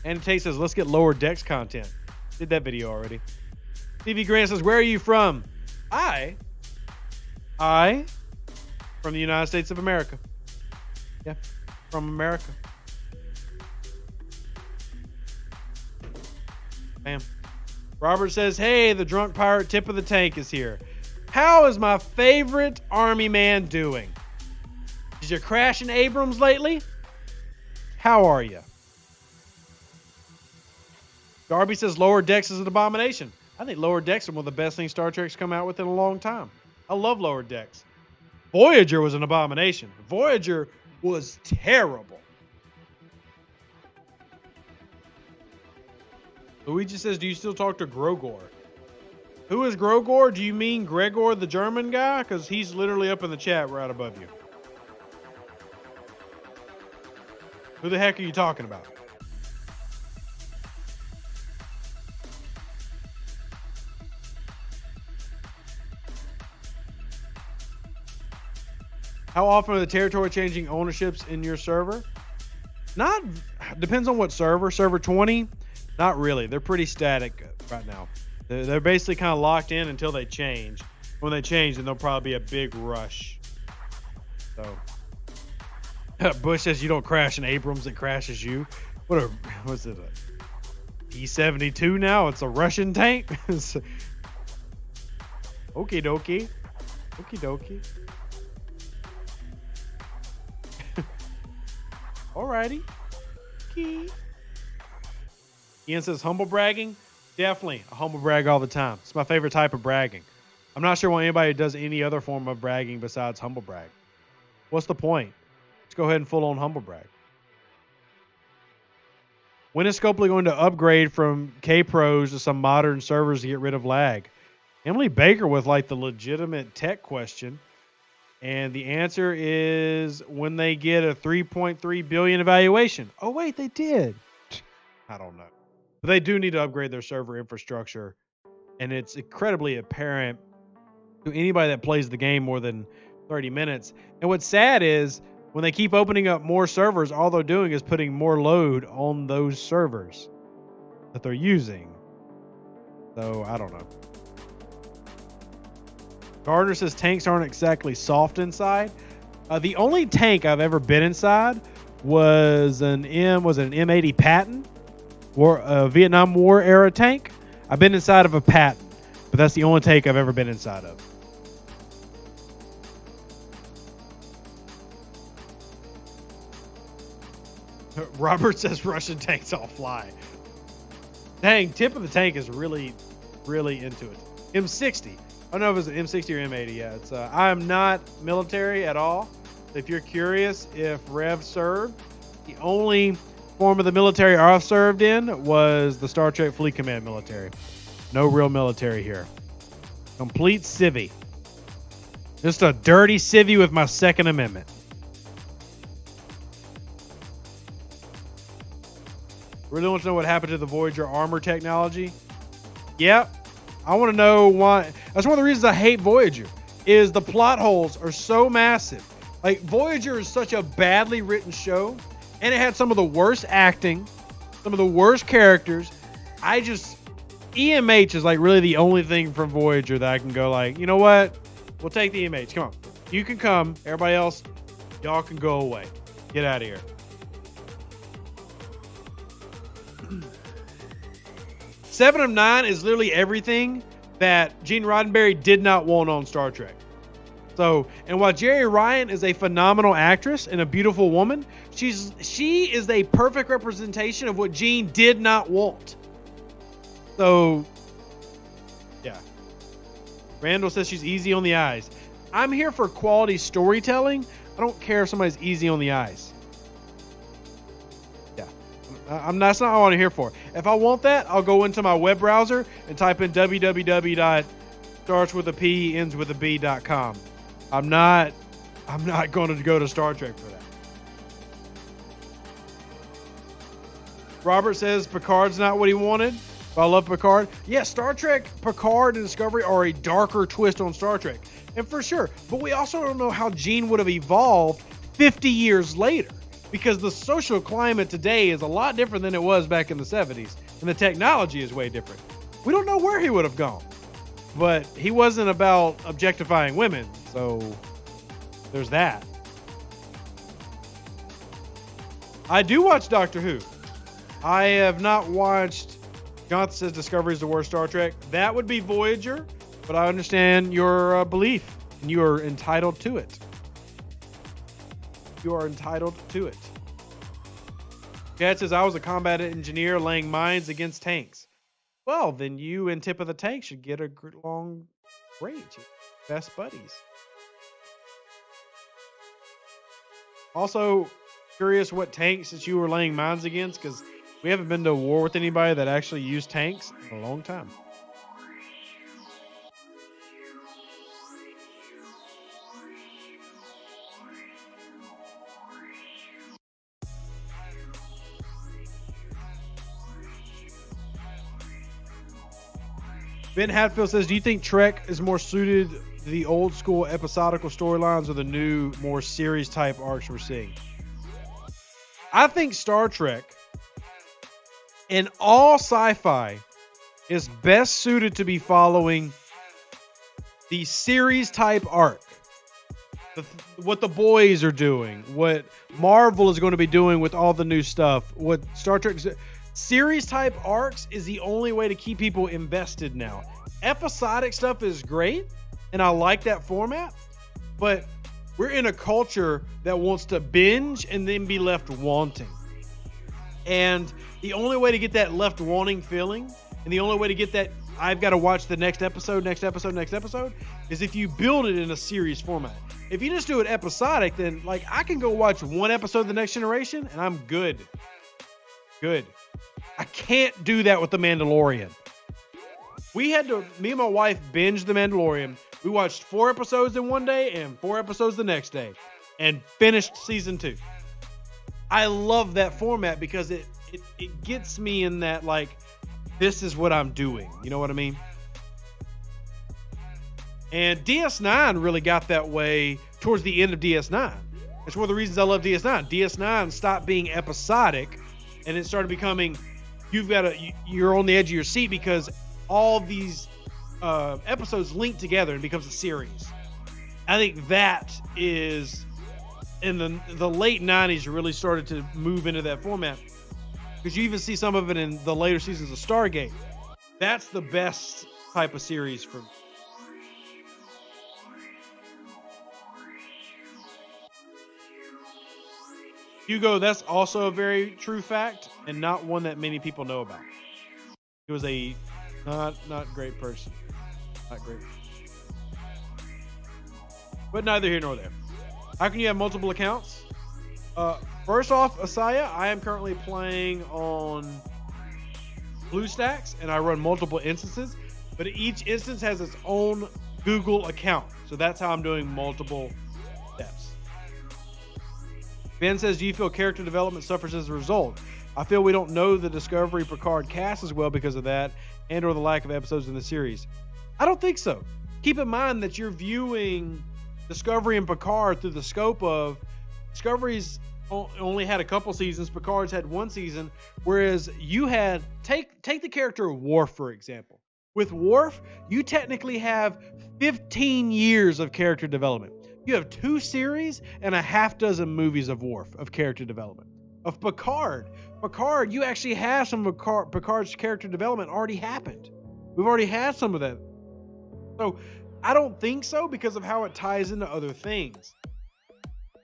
And Tate says, let's get lower decks content. Did that video already. TV Grant says, where are you from? I from the United States of America. Yeah, from America. Bam. Robert says, hey, the drunk pirate tip of the tank is here. How is my favorite army man doing? Did you crash in Abrams lately? How are you? Darby says Lower Decks is an abomination. I think Lower Decks are one of the best things Star Trek's come out with in a long time. I love Lower Decks. Voyager was an abomination. Voyager was terrible. Luigi says, do you still talk to Grogor? Who is Grogor? Do you mean Gregor, the German guy? Because he's literally up in the chat right above you. Who the heck are you talking about? How often are the territory changing ownerships in your server? Not, depends on what server. Server 20, not really. They're pretty static right now. They're basically kind of locked in until they change. When they change, then there'll probably be a big rush. So, Bush says you don't crash in Abrams, it crashes you. What's it? A P-72 now? It's a Russian tank? Okie dokie. Okie dokie. Alrighty. Key. Ian says humble bragging. Definitely a humble brag all the time. It's my favorite type of bragging. I'm not sure why anybody does any other form of bragging besides humble brag. What's the point? Let's go ahead and full on humble brag. When is Scopely going to upgrade from K-Pros to some modern servers to get rid of lag? Emily Baker with like the legitimate tech question. And the answer is when they get a 3.3 billion evaluation. Oh, wait, they did. I don't know. But they do need to upgrade their server infrastructure. And it's incredibly apparent to anybody that plays the game more than 30 minutes. And what's sad is when they keep opening up more servers, all they're doing is putting more load on those servers that they're using. So, I don't know. Gardner says tanks aren't exactly soft inside. The only tank I've ever been inside was an M80 Patton, Vietnam War era tank. I've been inside of a Patton, but but that's the only tank I've ever been inside of. Robert says Russian tanks all fly. Dang, tip of the tank is really, really into it. M60. I don't know if it's an M60 or M80. Yeah, it's. I am not military at all. If you're curious if Rev served, the only form of the military I've served in was the Star Trek Fleet Command military. No real military here. Complete civvy. Just a dirty civvy with my Second Amendment. Really want to know what happened to the Voyager armor technology? Yep. I want to know why. That's one of the reasons I hate Voyager, is the plot holes are so massive. Like, Voyager is such a badly written show, and it had some of the worst acting, some of the worst characters. EMH is like really the only thing from Voyager that I can go like, you know what? We'll take the EMH. Come on. You can come. Everybody else, y'all can go away. Get out of here. 7 of 9 is literally everything that Gene Roddenberry did not want on Star Trek. So, and while Jerry Ryan is a phenomenal actress and a beautiful woman, she is a perfect representation of what Gene did not want. So, yeah. Randall says she's easy on the eyes. I'm here for quality storytelling. I don't care if somebody's easy on the eyes. Yeah. That's not what I'm here for. If I want that, I'll go into my web browser and type in www.startswithap.com. I'm not going to go to Star Trek for that. Robert says Picard's not what he wanted. I love Picard. Yeah, Star Trek, Picard, and Discovery are a darker twist on Star Trek. And for sure. But we also don't know how Gene would have evolved 50 years later. Because the social climate today is a lot different than it was back in the 70s. And the technology is way different. We don't know where he would have gone. But he wasn't about objectifying women. So there's that. I do watch Doctor Who. I have not watched... Jonathan says Discovery is the worst Star Trek. That would be Voyager, but I understand your belief, and you are entitled to it. You are entitled to it. Chad says, I was a combat engineer laying mines against tanks. Well, then you and Tip of the Tank should get a long range. Best buddies. Also, curious what tanks that you were laying mines against, because we haven't been to war with anybody that actually used tanks in a long time. Ben Hatfield says, do you think Trek is more suited to the old school episodical storylines or the new, more series type arcs we're seeing? I think Star Trek and all sci-fi is best suited to be following the series type arc. What the boys are doing, what Marvel is going to be doing with all the new stuff, what Star Trek series type arcs is the only way to keep people invested now. Episodic stuff is great, and I like that format, but we're in a culture that wants to binge and then be left wanting. And the only way to get that left wanting feeling, and the only way to get that I've got to watch the next episode, is if you build it in a series format. If you just do it episodic, then like I can go watch one episode of The Next Generation and I'm good. I can't do that with The Mandalorian. Me and my wife binged The Mandalorian. We watched 4 episodes in one day and 4 episodes the next day and finished season 2. I love that format because it gets me in that, like, this is what I'm doing. You know what I mean? And DS9 really got that way towards the end of DS9. That's one of the reasons I love DS9. DS9 stopped being episodic and it started becoming, you're on the edge of your seat because all these episodes link together and becomes a series. I think that is, in the late 90s, really started to move into that format. Because you even see some of it in the later seasons of Stargate. That's the best type of series for me. Hugo, that's also a very true fact and not one that many people know about. He was a not great person. Not great. But neither here nor there. How can you have multiple accounts? First off, Asaya, I am currently playing on BlueStacks and I run multiple instances, but each instance has its own Google account. So that's how I'm doing multiple steps. Ben says, do you feel character development suffers as a result? I feel we don't know the Discovery Picard cast as well because of that and or the lack of episodes in the series. I don't think so. Keep in mind that you're viewing Discovery and Picard through the scope of Discovery's only had a couple seasons, Picard's had one season, whereas you had take the character of Worf, for example. With Worf, you technically have 15 years of character development. You have 2 series and a half dozen movies of Worf of character development. Of Picard, you actually have some of Picard's character development already happened. We've already had some of that. So I don't think so because of how it ties into other things.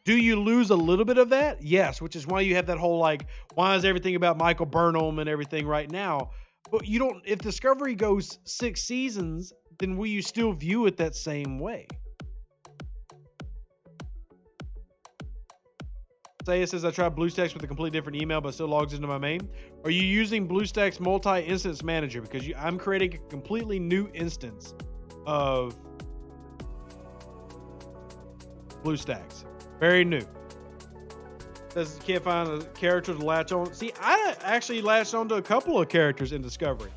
Do you lose a little bit of that? Yes, which is why you have that whole like, why is everything about Michael Burnham and everything right now? But you don't, if Discovery goes 6 seasons, then will you still view it that same way? Saya says, I tried BlueStacks with a completely different email, but still logs into my main. Are you using BlueStacks multi-instance manager? Because I'm creating a completely new instance of BlueStacks. Very new. Says you can't find a character to latch on. See, I actually latched onto a couple of characters in Discovery.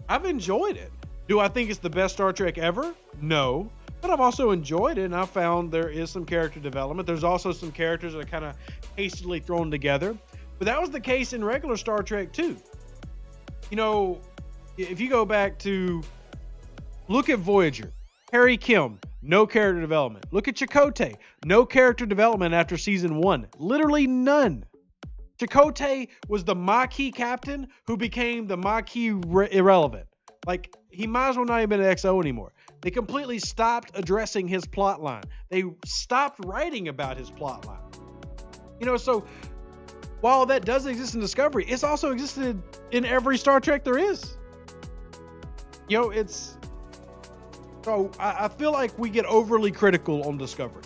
I've enjoyed it. Do I think it's the best Star Trek ever? No. But I've also enjoyed it, and I found there is some character development. There's also some characters that are kind of hastily thrown together. But that was the case in regular Star Trek too. You know, if you go back to look at Voyager, Harry Kim, no character development. Look at Chakotay, no character development after season 1. Literally none. Chakotay was the Maquis captain who became the Maquis irrelevant. Like, he might as well not even been an XO anymore. They completely stopped addressing his plot line. They stopped writing about his plot line. You know, so while that does exist in Discovery, it's also existed in every Star Trek there is. You know, it's... So I feel like we get overly critical on Discovery.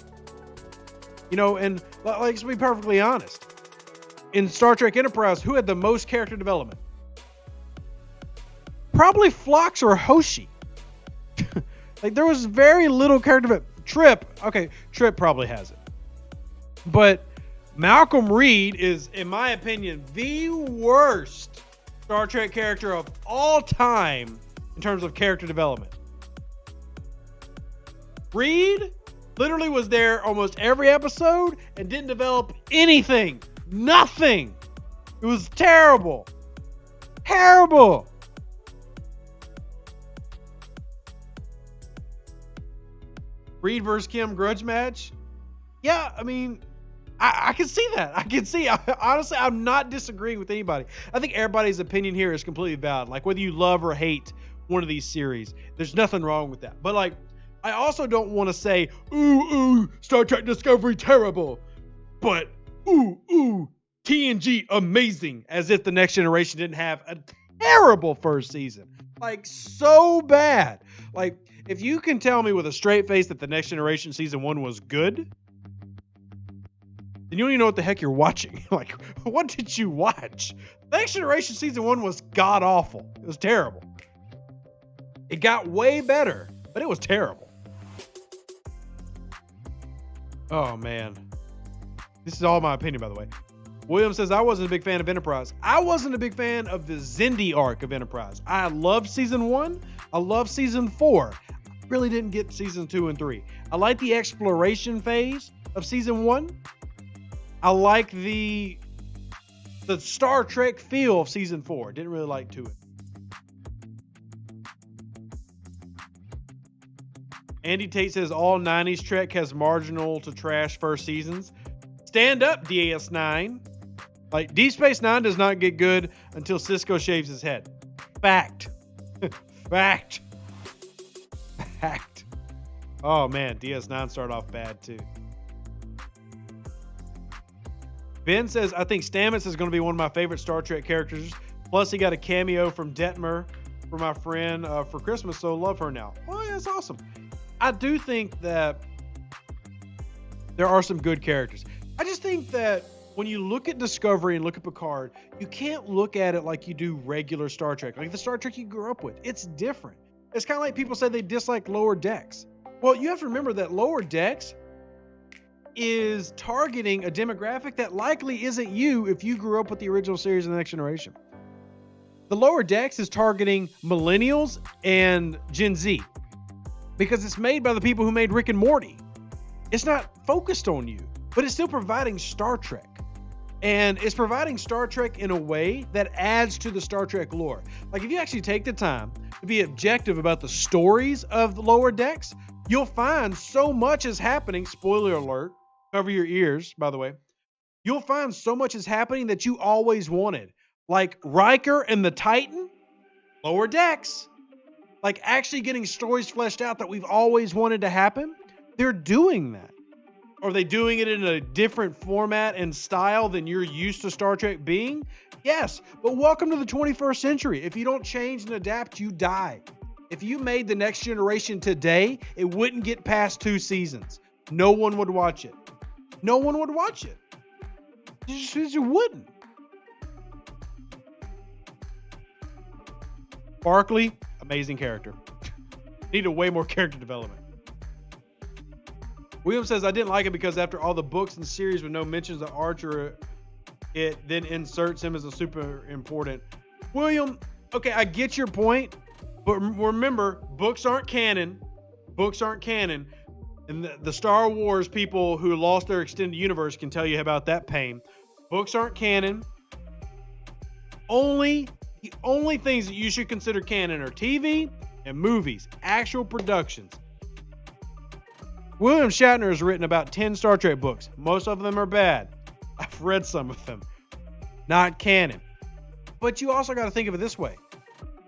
You know, and like, let's be perfectly honest. In Star Trek Enterprise, who had the most character development? Probably Phlox or Hoshi. Like, there was very little character development. Trip probably has it. But Malcolm Reed is, in my opinion, the worst Star Trek character of all time in terms of character development. Reed literally was there almost every episode and didn't develop anything. Nothing. It was terrible. Terrible. Reed versus Kim grudge match. Yeah, I mean, I can see that. I can see. Honestly, I'm not disagreeing with anybody. I think everybody's opinion here is completely valid. Like, whether you love or hate one of these series, there's nothing wrong with that. But like, I also don't want to say, ooh, Star Trek Discovery terrible, but ooh, TNG amazing, as if the Next Generation didn't have a terrible first season. Like, so bad. Like, if you can tell me with a straight face that the Next Generation season 1 was good, then you don't even know what the heck you're watching. Like, what did you watch? The Next Generation season 1 was god awful. It was terrible. It got way better, but it was terrible. Oh, man. This is all my opinion, by the way. William says, I wasn't a big fan of Enterprise. I wasn't a big fan of the Xindi arc of Enterprise. I loved season 1. I loved season 4. I really didn't get season 2 and 3. I like the exploration phase of season 1. I like the Star Trek feel of season 4. Didn't really like 2 and 3. Andy Tate says all 90s Trek has marginal to trash first seasons. Stand up, DS9. Like, Deep Space Nine does not get good until Sisko shaves his head. Fact. Fact. hacked. Oh man, DS9 started off bad too. Ben says, I think Stamets is going to be one of my favorite Star Trek characters. Plus, he got a cameo from Detmer for my friend for Christmas, so love her now. Oh, yeah, that's awesome. I do think that there are some good characters. I just think that when you look at Discovery and look at Picard, you can't look at it like you do regular Star Trek, like the Star Trek you grew up with. It's different. It's kind of like people say they dislike Lower Decks. Well, you have to remember that Lower Decks is targeting a demographic that likely isn't you if you grew up with the original series of The Next Generation. The Lower Decks is targeting millennials and Gen Z because it's made by the people who made Rick and Morty. It's not focused on you, but it's still providing Star Trek. And it's providing Star Trek in a way that adds to the Star Trek lore. Like if you actually take the time to be objective about the stories of the Lower Decks, you'll find so much is happening. Spoiler alert, cover your ears, by the way. You'll find so much is happening that you always wanted. Like Riker and the Titan, Lower Decks. Like actually getting stories fleshed out that we've always wanted to happen. They're doing that. Are they doing it in a different format and style than you're used to Star Trek being? Yes, but welcome to the 21st century. If you don't change and adapt, you die. If you made The Next Generation today, it wouldn't get past 2 seasons. No one would watch it. No one would watch it. You wouldn't. Barkley, amazing character. Needed way more character development. William says, I didn't like it because after all the books and series with no mentions of Archer, it then inserts him as a super important. William, okay, I get your point, but remember, books aren't canon. Books aren't canon. And the Star Wars people who lost their extended universe can tell you about that pain. Books aren't canon. The only things that you should consider canon are TV and movies, actual productions. William Shatner has written about 10 Star Trek books. Most of them are bad. I've read some of them. Not canon. But you also got to think of it this way.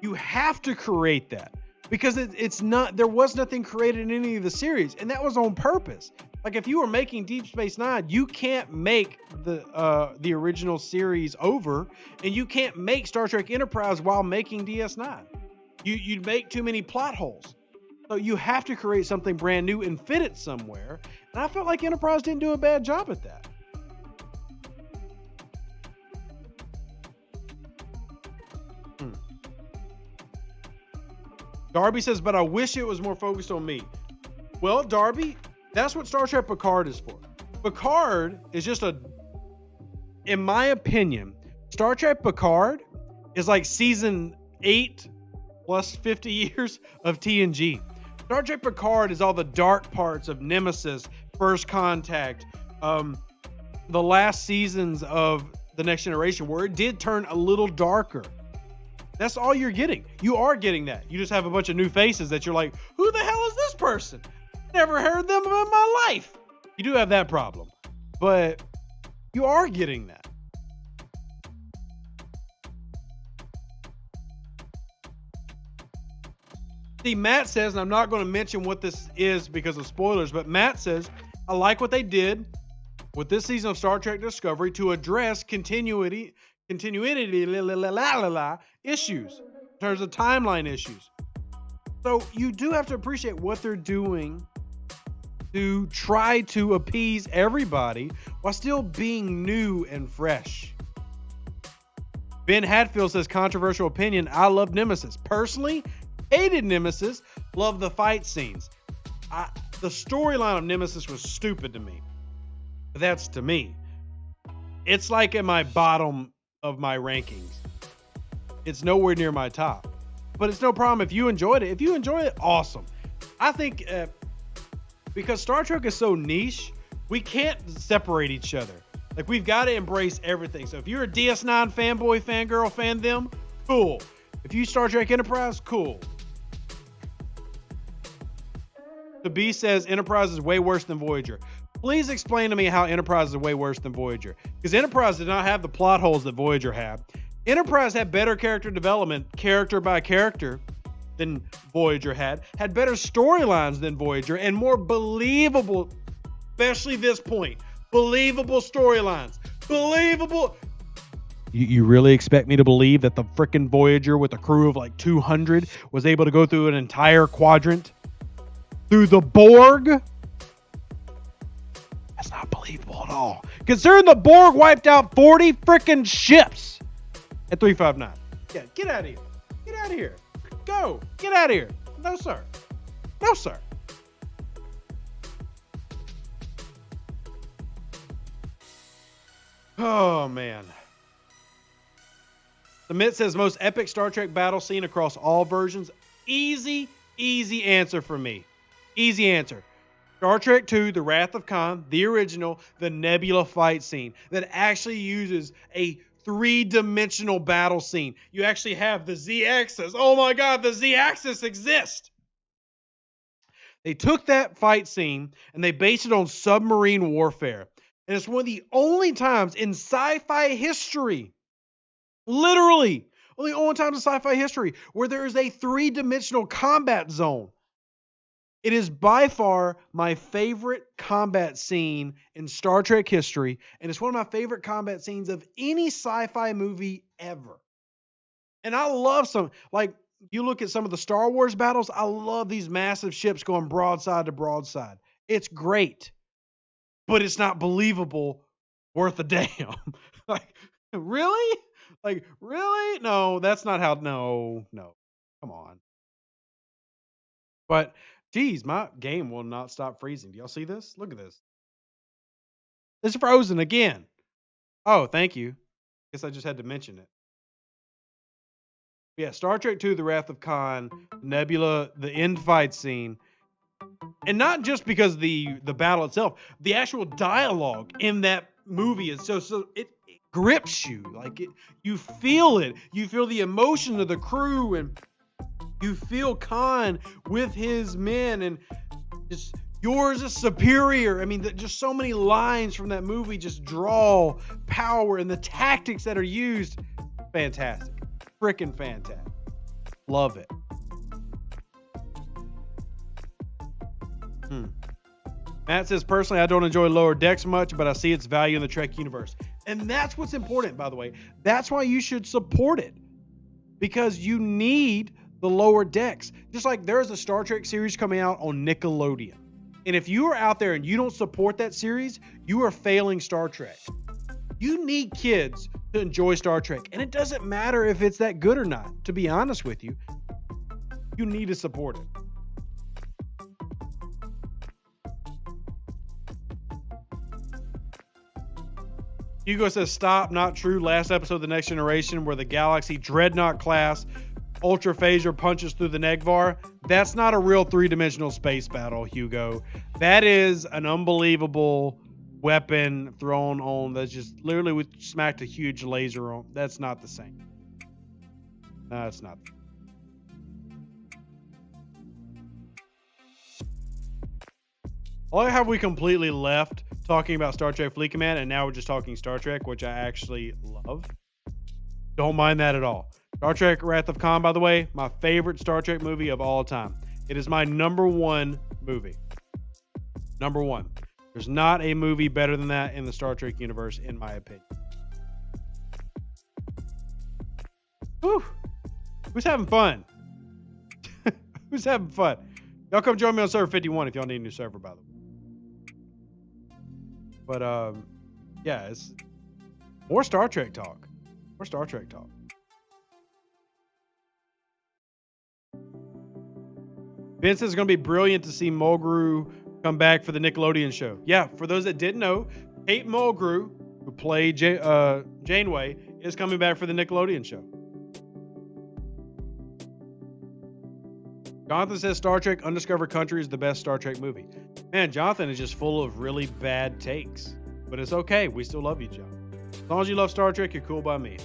You have to create that because there was nothing created in any of the series, and that was on purpose. Like if you were making Deep Space Nine, you can't make the original series over, and you can't make Star Trek Enterprise while making DS9. You'd make too many plot holes. So you have to create something brand new and fit it somewhere. And I felt like Enterprise didn't do a bad job at that. Darby says, but I wish it was more focused on me. Well, Darby, that's what Star Trek Picard is for. Picard is just in my opinion, Star Trek Picard is like season 8 plus 50 years of TNG. Star Trek Picard is all the dark parts of Nemesis, First Contact, the last seasons of The Next Generation, where it did turn a little darker. That's all you're getting. You are getting that. You just have a bunch of new faces that you're like, who the hell is this person? Never heard them in my life. You do have that problem, but you are getting that. See, Matt says, and I'm not going to mention what this is because of spoilers, but Matt says, I like what they did with this season of Star Trek Discovery to address continuity issues in terms of timeline issues. So you do have to appreciate what they're doing to try to appease everybody while still being new and fresh. Ben Hatfield says, controversial opinion, I love Nemesis. Personally, hated Nemesis, loved the fight scenes. The storyline of Nemesis was stupid to me. But that's to me. It's like in my bottom of my rankings. It's nowhere near my top. But it's no problem if you enjoyed it. If you enjoy it, awesome. I think because Star Trek is so niche, we can't separate each other. Like, we've got to embrace everything. So if you're a DS9 fanboy, fangirl, fan them, cool. If you Star Trek Enterprise, cool. The B says Enterprise is way worse than Voyager. Please explain to me how Enterprise is way worse than Voyager. Because Enterprise did not have the plot holes that Voyager had. Enterprise had better character development, character by character, than Voyager had better storylines than Voyager, and more believable, especially this point, believable storylines. Believable. You really expect me to believe that the frickin' Voyager with a crew of like 200 was able to go through an entire quadrant through the Borg? That's not believable at all. Considering the Borg wiped out 40 frickin' ships at 359. Yeah, get out of here. Get out of here. Go. Get out of here. No, sir. No, sir. Oh, man. The Myth says most epic Star Trek battle scene across all versions. Easy answer for me. Easy answer. Star Trek II, The Wrath of Khan, the original, the Nebula fight scene that actually uses a three-dimensional battle scene. You actually have the Z-axis. Oh my God, the Z-axis exists. They took that fight scene and they based it on submarine warfare. And it's one of the only times in sci-fi history, literally, only times in sci-fi history where there is a three-dimensional combat zone. It is by far my favorite combat scene in Star Trek history, and it's one of my favorite combat scenes of any sci-fi movie ever. And I love like, you look at some of the Star Wars battles, I love these massive ships going broadside to broadside. It's great, but it's not believable worth a damn. Like, really? Like, really? No, that's not how, no, come on. But, geez, my game will not stop freezing. Do y'all see this? Look at this. It's frozen again. Oh, thank you. Guess I just had to mention it. Yeah, Star Trek II, The Wrath of Khan, Nebula, the end fight scene. And not just because the battle itself, the actual dialogue in that movie is so it grips you. Like, you feel it. You feel the emotion of the crew, and you feel Khan with his men, and just yours is superior. I mean, just so many lines from that movie just draw power, and the tactics that are used, fantastic. Freaking fantastic. Love it. Matt says, personally, I don't enjoy Lower Decks much, but I see its value in the Trek universe. And that's what's important, by the way. That's why you should support it. Because you need the Lower Decks. Just like there's a Star Trek series coming out on Nickelodeon. And if you are out there and you don't support that series, you are failing Star Trek. You need kids to enjoy Star Trek. And it doesn't matter if it's that good or not. To be honest with you, you need to support it. Hugo says, stop, not true. Last episode of The Next Generation where the Galaxy Dreadnought class Ultra Phaser punches through the Negvar. That's not a real three-dimensional space battle, Hugo. That is an unbelievable weapon thrown on that's just literally we smacked a huge laser on. That's not the same. No, it's not. Why have we completely left talking about Star Trek Fleet Command and now we're just talking Star Trek, which I actually love? Don't mind that at all. Star Trek Wrath of Khan, by the way, my favorite Star Trek movie of all time. It is my #1 movie. #1. There's not a movie better than that in the Star Trek universe, in my opinion. Whew. Who's having fun? Who's having fun? Y'all come join me on server 51 if y'all need a new server, by the way. But, yeah, it's more Star Trek talk. More Star Trek talk. Vince says it's going to be brilliant to see Mulgrew come back for the Nickelodeon show. Yeah, for those that didn't know, Kate Mulgrew, who played Janeway, is coming back for the Nickelodeon show. Jonathan says Star Trek Undiscovered Country is the best Star Trek movie. Man, Jonathan is just full of really bad takes. But it's okay. We still love you, John. As long as you love Star Trek, you're cool by me.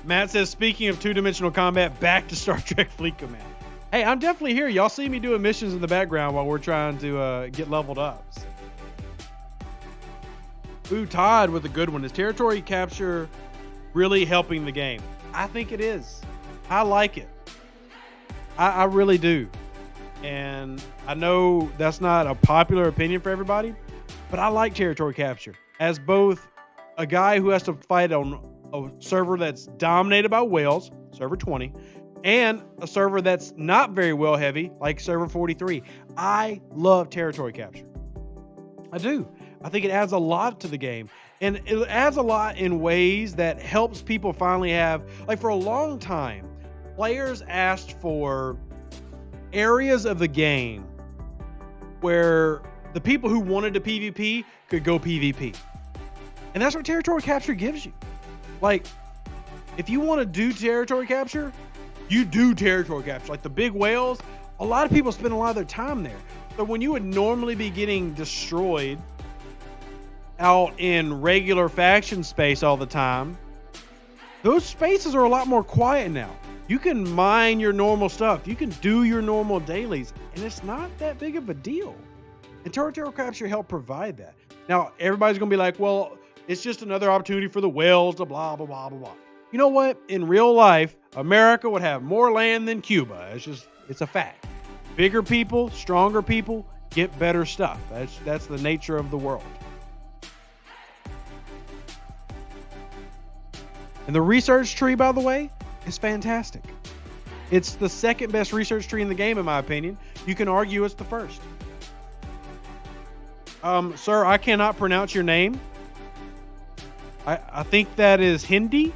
Matt says, speaking of two-dimensional combat, back to Star Trek Fleet Command. Hey, I'm definitely here. Y'all see me doing missions in the background while we're trying to get leveled up. So. Ooh, Todd with a good one. Is territory capture really helping the game? I think it is. I like it. I really do. And I know that's not a popular opinion for everybody, but I like territory capture as both a guy who has to fight on a server that's dominated by whales, server 20, and a server that's not very well heavy, like server 43. I love territory capture. I do. I think it adds a lot to the game. And it adds a lot in ways that helps people finally have, like for a long time, players asked for areas of the game where the people who wanted to PvP could go PvP. And that's what territory capture gives you. Like, if you want to do territory capture, you do territory capture. Like the big whales, a lot of people spend a lot of their time there. So when you would normally be getting destroyed out in regular faction space all the time, those spaces are a lot more quiet now. You can mine your normal stuff. You can do your normal dailies, and it's not that big of a deal. And territorial capture helped provide that. Now, everybody's going to be like, well, it's just another opportunity for the whales to blah, blah, blah, blah, blah. You know what? In real life, America would have more land than Cuba. It's a fact. Bigger people, stronger people get better stuff. That's the nature of the world. And the research tree, by the way, is fantastic. It's the second best research tree in the game, in my opinion. You can argue it's the first. Sir, I cannot pronounce your name. I think that is Hindi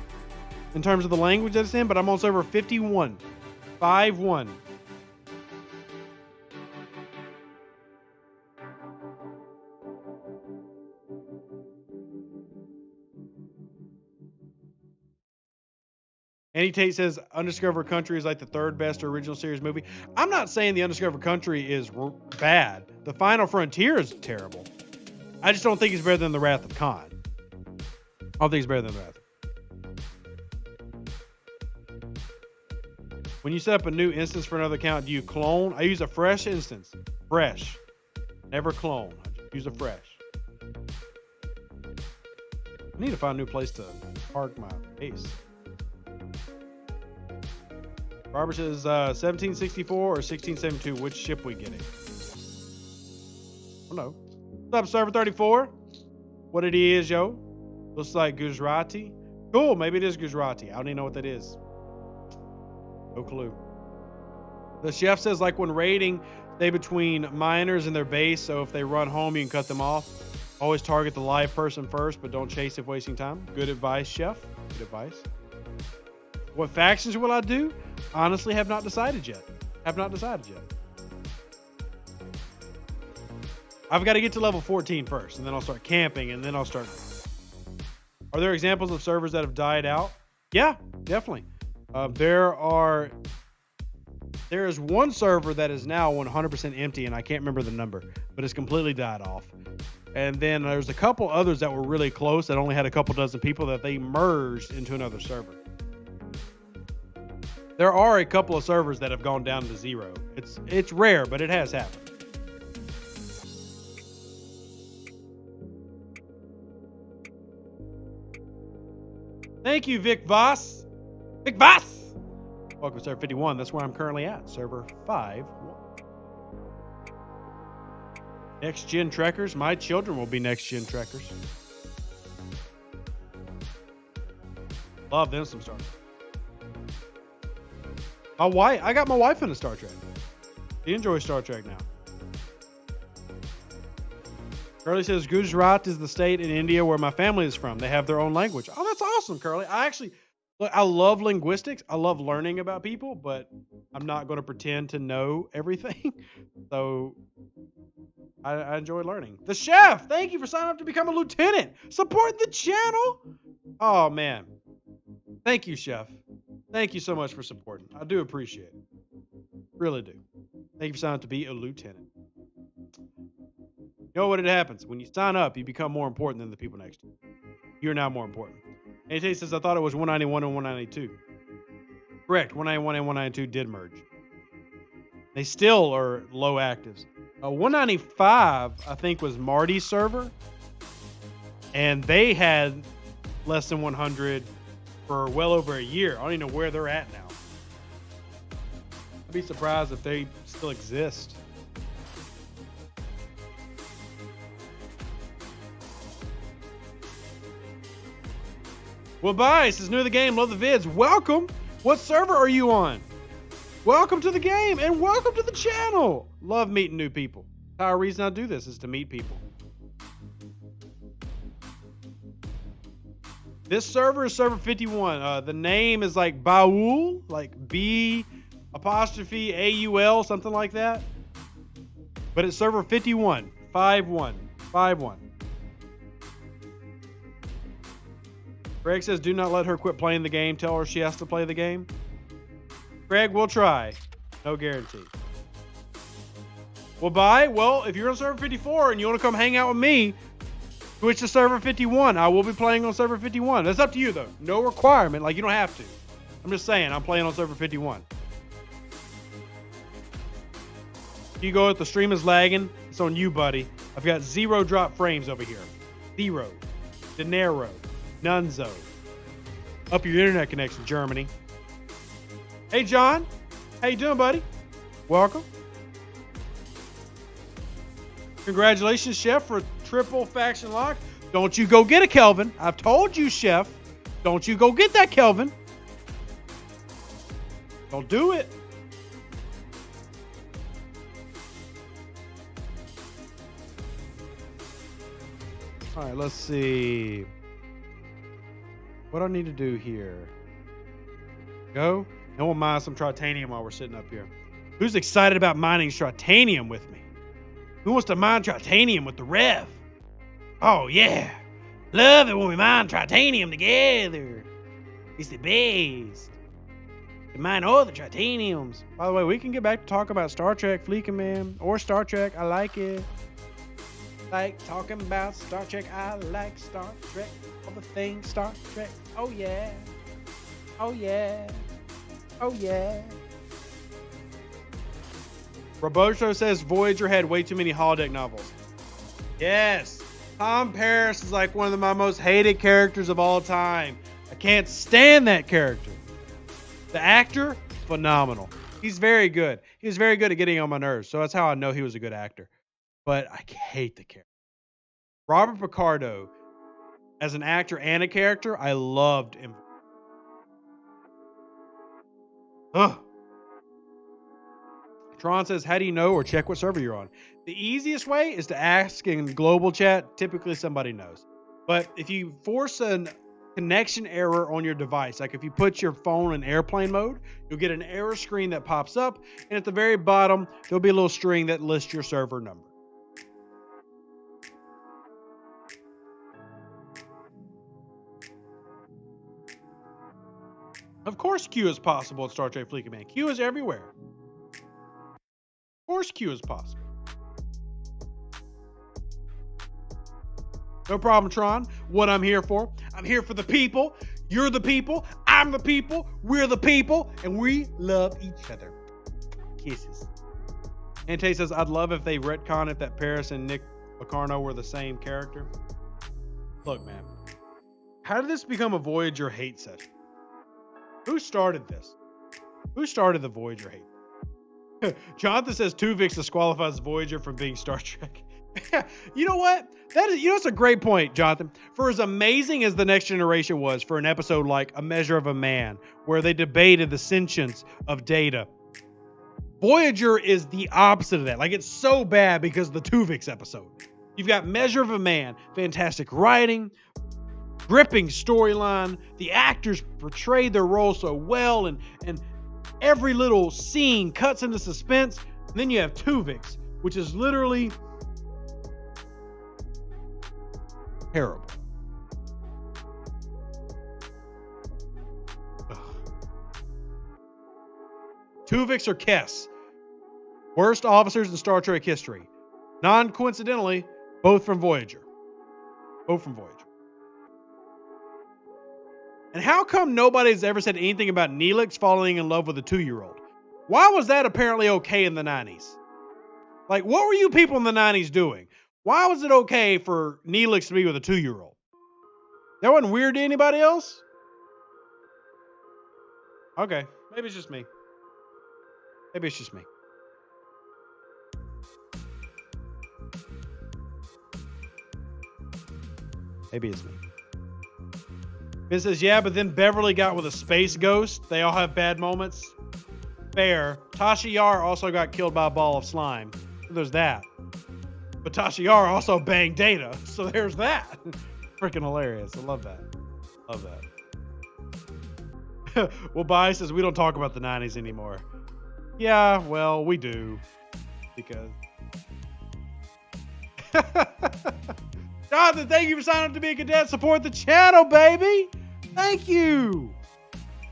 in terms of the language that it's in, but I'm on server 51. 5-1. Andy Tate says Undiscovered Country is like the third best original series movie. I'm not saying the Undiscovered Country is bad. The Final Frontier is terrible. I just don't think it's better than The Wrath of Khan. I don't think it's better than The Wrath. When you set up a new instance for another account, do you clone? I use a fresh instance. Fresh. Never clone. I just use a fresh. I need to find a new place to park my base. Robert says 1764 or 1672. Which ship we getting? Oh no. What's up, server 34? What it is, yo? Looks like Gujarati. Cool. Maybe it is Gujarati. I don't even know what that is. No clue. The chef says, like when raiding, stay between miners and their base. So if they run home, you can cut them off. Always target the live person first, but don't chase if wasting time. Good advice, chef. Good advice. What factions will I do? Honestly, have not decided yet. I've got to get to level 14 first, and then I'll start camping, and then I'll start. Are there examples of servers that have died out? Yeah, definitely. There is one server that is now 100% empty, and I can't remember the number, but it's completely died off. And then there's a couple others that were really close that only had a couple dozen people that they merged into another server. There are a couple of servers that have gone down to zero. It's rare, but it has happened. Thank you, Vic Voss. Vic Voss! Welcome to server 51. That's where I'm currently at. Server 5-1. Next gen trekkers. My children will be next gen trekkers. Love them some Star Trek. I got my wife into Star Trek. She enjoys Star Trek now. Curly says Gujarat is the state in India where my family is from. They have their own language. Oh, that's awesome, Curly. I love linguistics. I love learning about people, but I'm not going to pretend to know everything. So I enjoy learning. The chef, thank you for signing up to become a lieutenant. Support the channel. Oh man. Thank you, chef. Thank you so much for supporting. I do appreciate it. Really do. Thank you for signing up to be a lieutenant. You know what it happens? When you sign up, you become more important than the people next to you. You're now more important. AT says, I thought it was 191 and 192. Correct. 191 and 192 did merge. They still are low actives. 195, I think, was Marty's server. And they had less than 100 for well over a year. I don't even know where they're at now. I'd be surprised if they still exist. Well, bye. This is new to the game. Love the vids. Welcome. What server are you on? Welcome to the game and welcome to the channel. Love meeting new people. The entire reason I do this is to meet people. This server is server 51. The name is like Baul, like B apostrophe A-U-L, something like that. But it's server 51. 51. Greg says, do not let her quit playing the game. Tell her she has to play the game. Greg, we'll try. No guarantee. Well, bye. Well, if you're on server 54 and you want to come hang out with me, switch to server 51. I will be playing on server 51. That's up to you, though. No requirement. Like, you don't have to. I'm just saying, I'm playing on server 51. You go if the stream is lagging, it's on you, buddy. I've got 0 drop frames over here. 0. Dinero. Nunzo. Up your internet connection, Germany. Hey, John. How you doing, buddy? Welcome. Congratulations, Chef, for a triple faction lock. Don't you go get it, Kelvin. I've told you, Chef. Don't you go get that, Kelvin. Don't do it. All right, let's see. What do I need to do here? Go. No one mine some tritanium while we're sitting up here. Who's excited about mining tritanium with me? Who wants to mine tritanium with the Rev? Oh, yeah. Love it when we mine tritanium together. It's the best. We mine all the tritaniums. By the way, we can get back to talk about Star Trek, Fleekin' Man, or Star Trek. I like it. Like talking about Star Trek. I like Star Trek. All the things Star Trek. Oh, yeah. Oh, yeah. Oh, yeah. Roboto says Voyager had way too many holodeck novels. Yes. Tom Paris is like one of my most hated characters of all time. I can't stand that character. The actor, phenomenal. He's very good. He was very good at getting on my nerves. So that's how I know he was a good actor. But I hate the character. Robert Picardo, as an actor and a character, I loved him. Ugh. Tron says, how do you know or check what server you're on? The easiest way is to ask in global chat. Typically somebody knows. But if you force a connection error on your device, like if you put your phone in airplane mode, you'll get an error screen that pops up. And at the very bottom, there'll be a little string that lists your server number. Of course Q is possible in Star Trek Fleet Command. Q is everywhere. Of course Q is possible. No problem, Tron. What I'm here for. I'm here for the people. You're the people. I'm the people. We're the people. And we love each other. Kisses. Ante says, I'd love if they retcon if that Paris and Nick Locarno were the same character. Look, man. How did this become a Voyager hate session? Who started this? Who started the Voyager hate? Jonathan says Tuvix disqualifies Voyager from being Star Trek. You know what? That's a great point, Jonathan. For as amazing as The Next Generation was for an episode like A Measure of a Man, where they debated the sentience of Data, Voyager is the opposite of that. Like, it's so bad because of the Tuvix episode. You've got Measure of a Man, fantastic writing, gripping storyline. The actors portrayed their role so well, and every little scene cuts into suspense. And then you have Tuvix, which is literally terrible. Ugh. Tuvix or Kess, worst officers in Star Trek history. Non-coincidentally, both from Voyager. Both from Voyager. And how come nobody's ever said anything about Neelix falling in love with a 2-year-old? Why was that apparently okay in the 90s? Like, what were you people in the 90s doing? Why was it okay for Neelix to be with a 2-year-old? That wasn't weird to anybody else? Okay. Maybe it's just me. Maybe it's just me. Maybe it's me. Ben says, yeah, but then Beverly got with a space ghost. They all have bad moments. Fair. Tasha Yar also got killed by a ball of slime. So there's that. But Tasha Yar also banged Data. So there's that. Freaking hilarious. I love that. Love that. Well, Bai says, we don't talk about the 90s anymore. Yeah, well, we do. Because... Jonathan, thank you for signing up to be a cadet. Support the channel, baby. Thank you.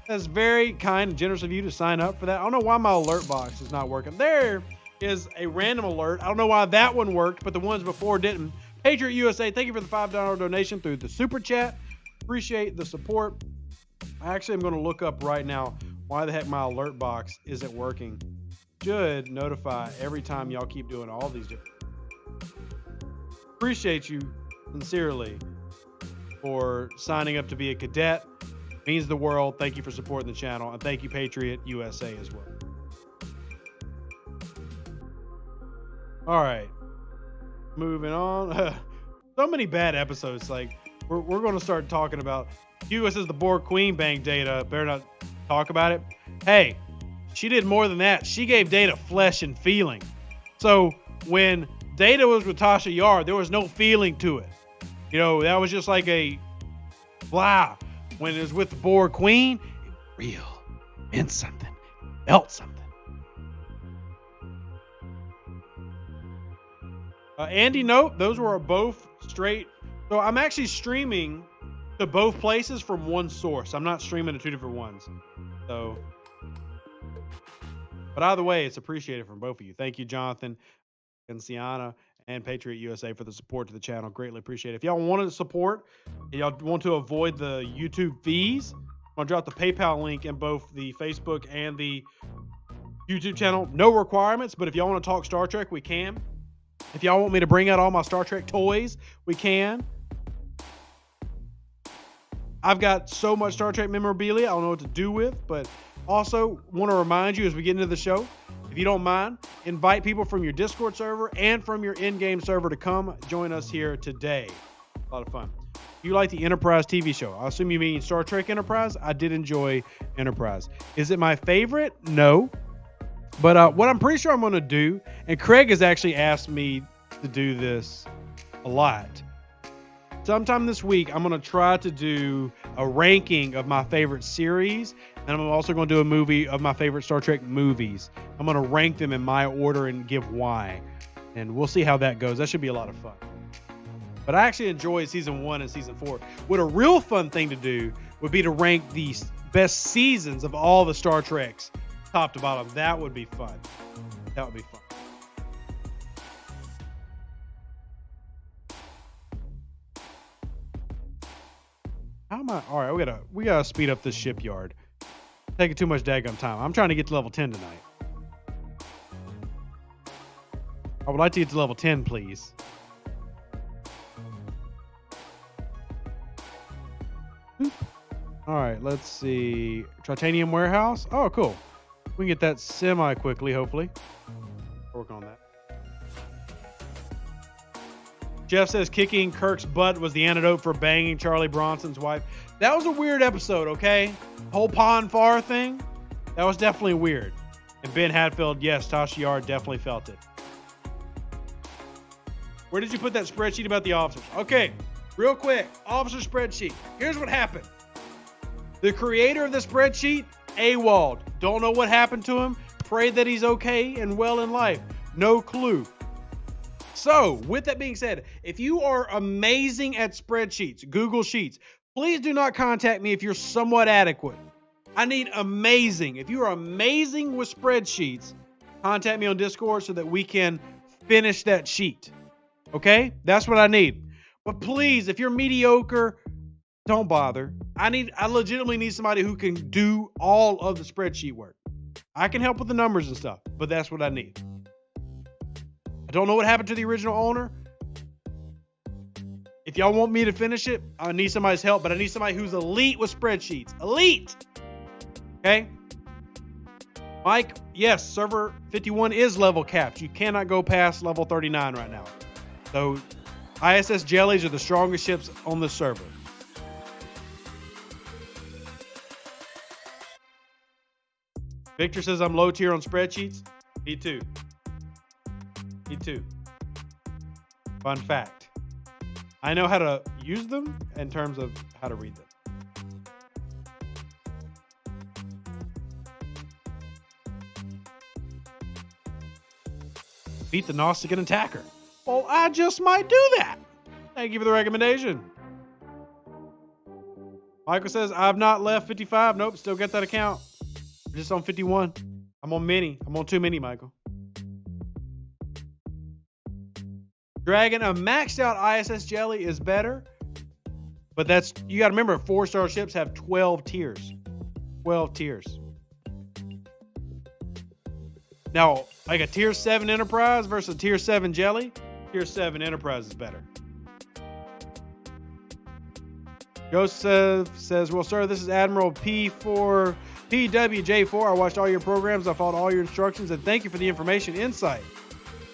That's very kind and generous of you to sign up for that. I don't know why my alert box is not working. There is a random alert. I don't know why that one worked, but the ones before didn't. Patriot USA, thank you for the $5 donation through the super chat. Appreciate the support. I actually am going to look up right now why the heck my alert box isn't working. Should notify every time y'all keep doing all these different. Appreciate you sincerely for signing up to be a cadet. Means the world. Thank you for supporting the channel, and thank you Patriot USA as well. All right, moving on. So many bad episodes. Like we're going to start talking about US as the Borg Queen Bank Data. Better not talk about it. Hey, she did more than that. She gave Data flesh and feeling. So when Data was with Tasha Yar, there was no feeling to it. You know, that was just like a blah. When it was with the Borg Queen, it was real, meant something, felt something. Andy, nope, those were both straight. So I'm actually streaming to both places from one source. I'm not streaming to two different ones. So, but either way, it's appreciated from both of you. Thank you, Jonathan and Sienna and Patriot USA for the support to the channel. Greatly appreciate it. If y'all want to support and y'all want to avoid the YouTube fees, I'm going to drop the PayPal link in both the Facebook and the YouTube channel. No requirements, but if y'all want to talk Star Trek, we can. If y'all want me to bring out all my Star Trek toys, we can. I've got so much Star Trek memorabilia I don't know what to do with, but also want to remind you as we get into the show, if you don't mind, invite people from your Discord server and from your in-game server to come join us here today. A lot of fun. You like the Enterprise TV show? I assume you mean Star Trek Enterprise. I did enjoy Enterprise. Is it my favorite? No. But what I'm pretty sure I'm going to do, and Craig has actually asked me to do this a lot. Sometime this week, I'm going to try to do a ranking of my favorite series. And I'm also going to do a movie of my favorite Star Trek movies. I'm going to rank them in my order and give why. And we'll see how that goes. That should be a lot of fun. But I actually enjoyed season 1 and season 4. What a real fun thing to do would be to rank the best seasons of all the Star Treks, top to bottom. That would be fun. That would be fun. How am I? All right, we gotta speed up this shipyard. Taking too much daggum time. I'm trying to get to level 10 tonight. I would like to get to level 10, please. Oop. All right, let's see. Titanium warehouse. Oh, cool. We can get that semi quickly, hopefully. Working on that. Jeff says kicking Kirk's butt was the antidote for banging Charlie Bronson's wife. That was a weird episode, okay? Whole Pon Farr thing. That was definitely weird. And Ben Hadfield, yes, Tasha Yar definitely felt it. Where did you put that spreadsheet about the officers? Okay, real quick, officer spreadsheet. Here's what happened. The creator of the spreadsheet, AWOL'd. Don't know what happened to him. Pray that he's okay and well in life. No clue. So, with that being said, if you are amazing at spreadsheets, Google Sheets, please do not contact me if you're somewhat adequate. I need amazing. If you are amazing with spreadsheets, contact me on Discord so that we can finish that sheet. Okay? That's what I need. But please, if you're mediocre, don't bother. I legitimately need somebody who can do all of the spreadsheet work. I can help with the numbers and stuff, but that's what I need. I don't know what happened to the original owner. If y'all want me to finish it, I need somebody's help, but I need somebody who's elite with spreadsheets. Elite! Okay? Mike, yes, server 51 is level capped. You cannot go past level 39 right now. So ISS jellies are the strongest ships on the server. Victor says I'm low tier on spreadsheets. Me too. Me too. Fun fact. I know how to use them in terms of how to read them. Beat the Gnostic attacker. Well, I just might do that. Thank you for the recommendation. Michael says, I've not left 55. Nope, still got that account. I'm just on 51. I'm on mini. I'm on too many, Michael. Dragon, a maxed out ISS jelly is better. But that's, you got to remember, 4-star ships have 12 tiers. 12 tiers. Now, like a tier 7 Enterprise versus a tier 7 jelly, tier 7 Enterprise is better. Joseph says, well, sir, this is Admiral PWJ4. I watched all your programs. I followed all your instructions, and thank you for the information insight.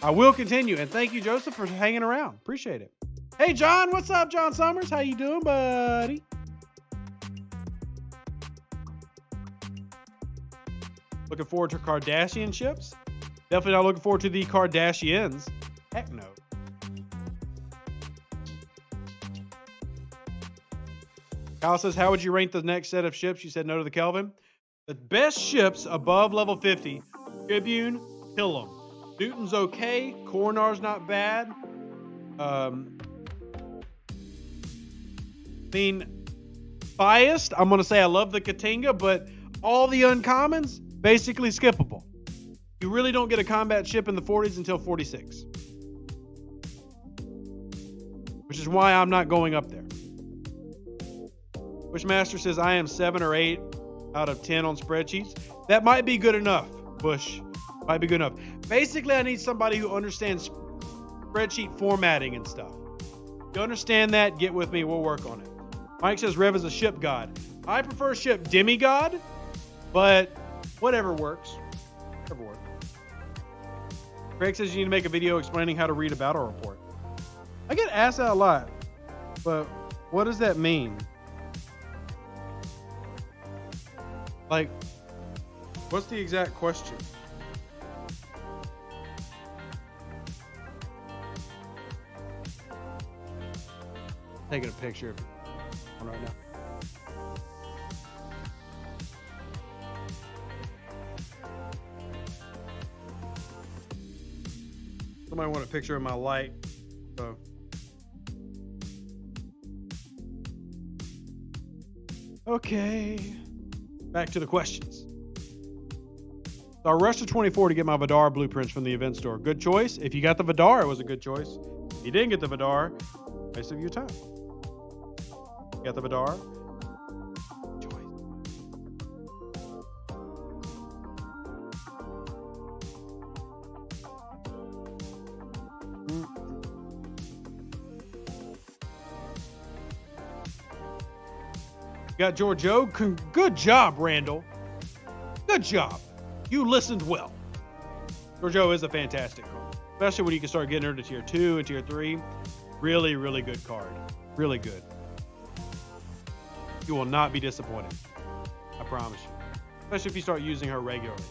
I will continue, and thank you, Joseph, for hanging around. Appreciate it. Hey, John. What's up, John Summers? How you doing, buddy? Looking forward to Kardashian ships? Definitely not looking forward to the Kardashians. Heck no. Kyle says, how would you rank the next set of ships? You said no to the Kelvin. The best ships above level 50, Tribune, Pilum. Newton's okay. Coronar's not bad. I mean, biased, I'm going to say I love the Katinga, but all the uncommons, basically skippable. You really don't get a combat ship in the 40s until 46. Which is why I'm not going up there. Bushmaster says I am 7 or 8 out of 10 on spreadsheets. That might be good enough, Bush. Might be good enough. Basically, I need somebody who understands spreadsheet formatting and stuff. If you understand that, get with me. We'll work on it. Mike says Rev is a ship god. I prefer ship demigod, but whatever works. Whatever works. Craig says you need to make a video explaining how to read a battle report. I get asked that a lot, but what does that mean? Like, what's the exact question? Taking a picture of one right now. Somebody want a picture of my light, so. Okay, back to the questions. So I rushed to 24 to get my Vidar blueprints from the event store. Good choice. If you got the Vidar, it was a good choice. If you didn't get the Vidar, waste of your time. You got the Vidar? Choice. Got Giorgio. Good job, Randall. Good job. You listened well. Giorgio is a fantastic card, especially when you can start getting her to tier 2 and tier 3. Really, really good card. Really good. You will not be disappointed. I promise you. Especially if you start using her regularly.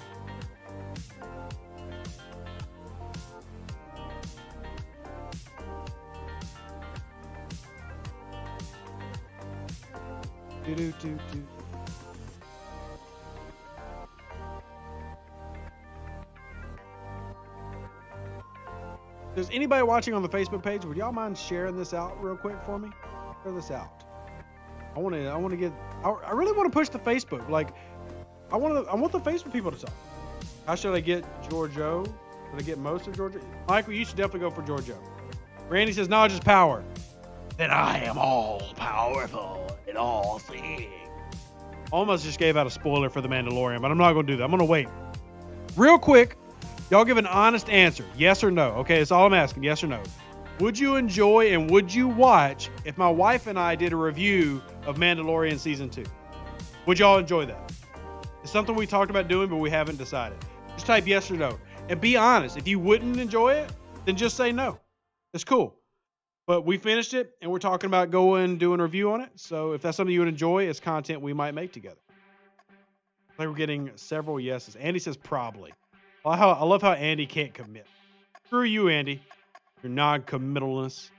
Do-do-do-do. There's anybody watching on the Facebook page, would y'all mind sharing this out real quick for me? Share this out. I really want to push the Facebook. Like, I want the Facebook people to talk. How should I get Giorgio? Should I get most of Giorgio? Michael, you should definitely go for Giorgio. Randy says knowledge is power. Then I am all powerful and all seeing. Almost just gave out a spoiler for The Mandalorian, but I'm not going to do that. I'm going to wait. Real quick, y'all give an honest answer. Yes or no. Okay, that's all I'm asking. Yes or no. Would you enjoy and would you watch if my wife and I did a review of Mandalorian Season 2? Would y'all enjoy that? It's something we talked about doing, but we haven't decided. Just type yes or no. And be honest. If you wouldn't enjoy it, then just say no. It's cool. But we finished it, and we're talking about doing a review on it. So if that's something you would enjoy, it's content we might make together. I think we're getting several yeses. Andy says probably. I love how Andy can't commit. Screw you, Andy. Your non-committalness.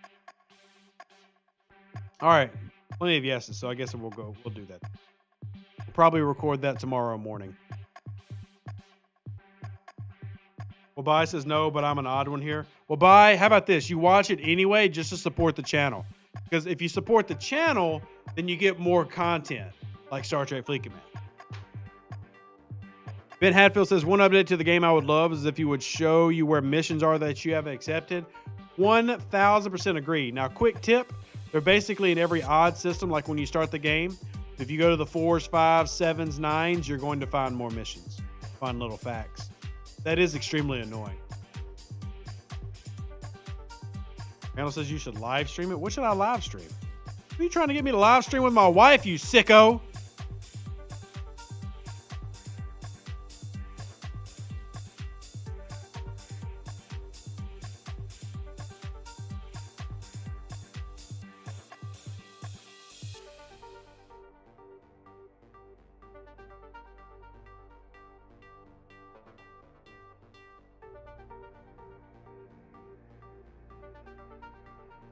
All right. Plenty of yeses, so I guess we'll do that. We'll probably record that tomorrow morning. Well, Bye says no, but I'm an odd one here. Well, Bye, how about this? You watch it anyway just to support the channel. Because if you support the channel, then you get more content, like Star Trek Fleet Command. Ben Hatfield says, one update to the game I would love is if you would show you where missions are that you have accepted. 1000% agree. Now, quick tip. They're basically in every odd system, like when you start the game. If you go to the 4s, 5s, 7s, 9s, you're going to find more missions. Find little facts. That is extremely annoying. Randall says you should live stream it. What should I live stream? Are you trying to get me to live stream with my wife, you sicko?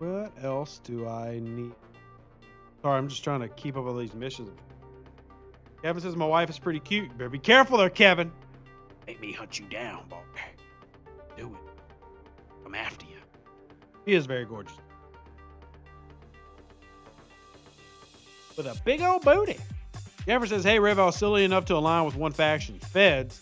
What else do I need? Sorry, I'm just trying to keep up with these missions. Kevin says my wife is pretty cute. You better be careful there, Kevin. Make me hunt you down, boy. Do it. I'm after you. He is very gorgeous. With a big old booty. Kevin says, hey, Rev, I was silly enough to align with one faction. Feds.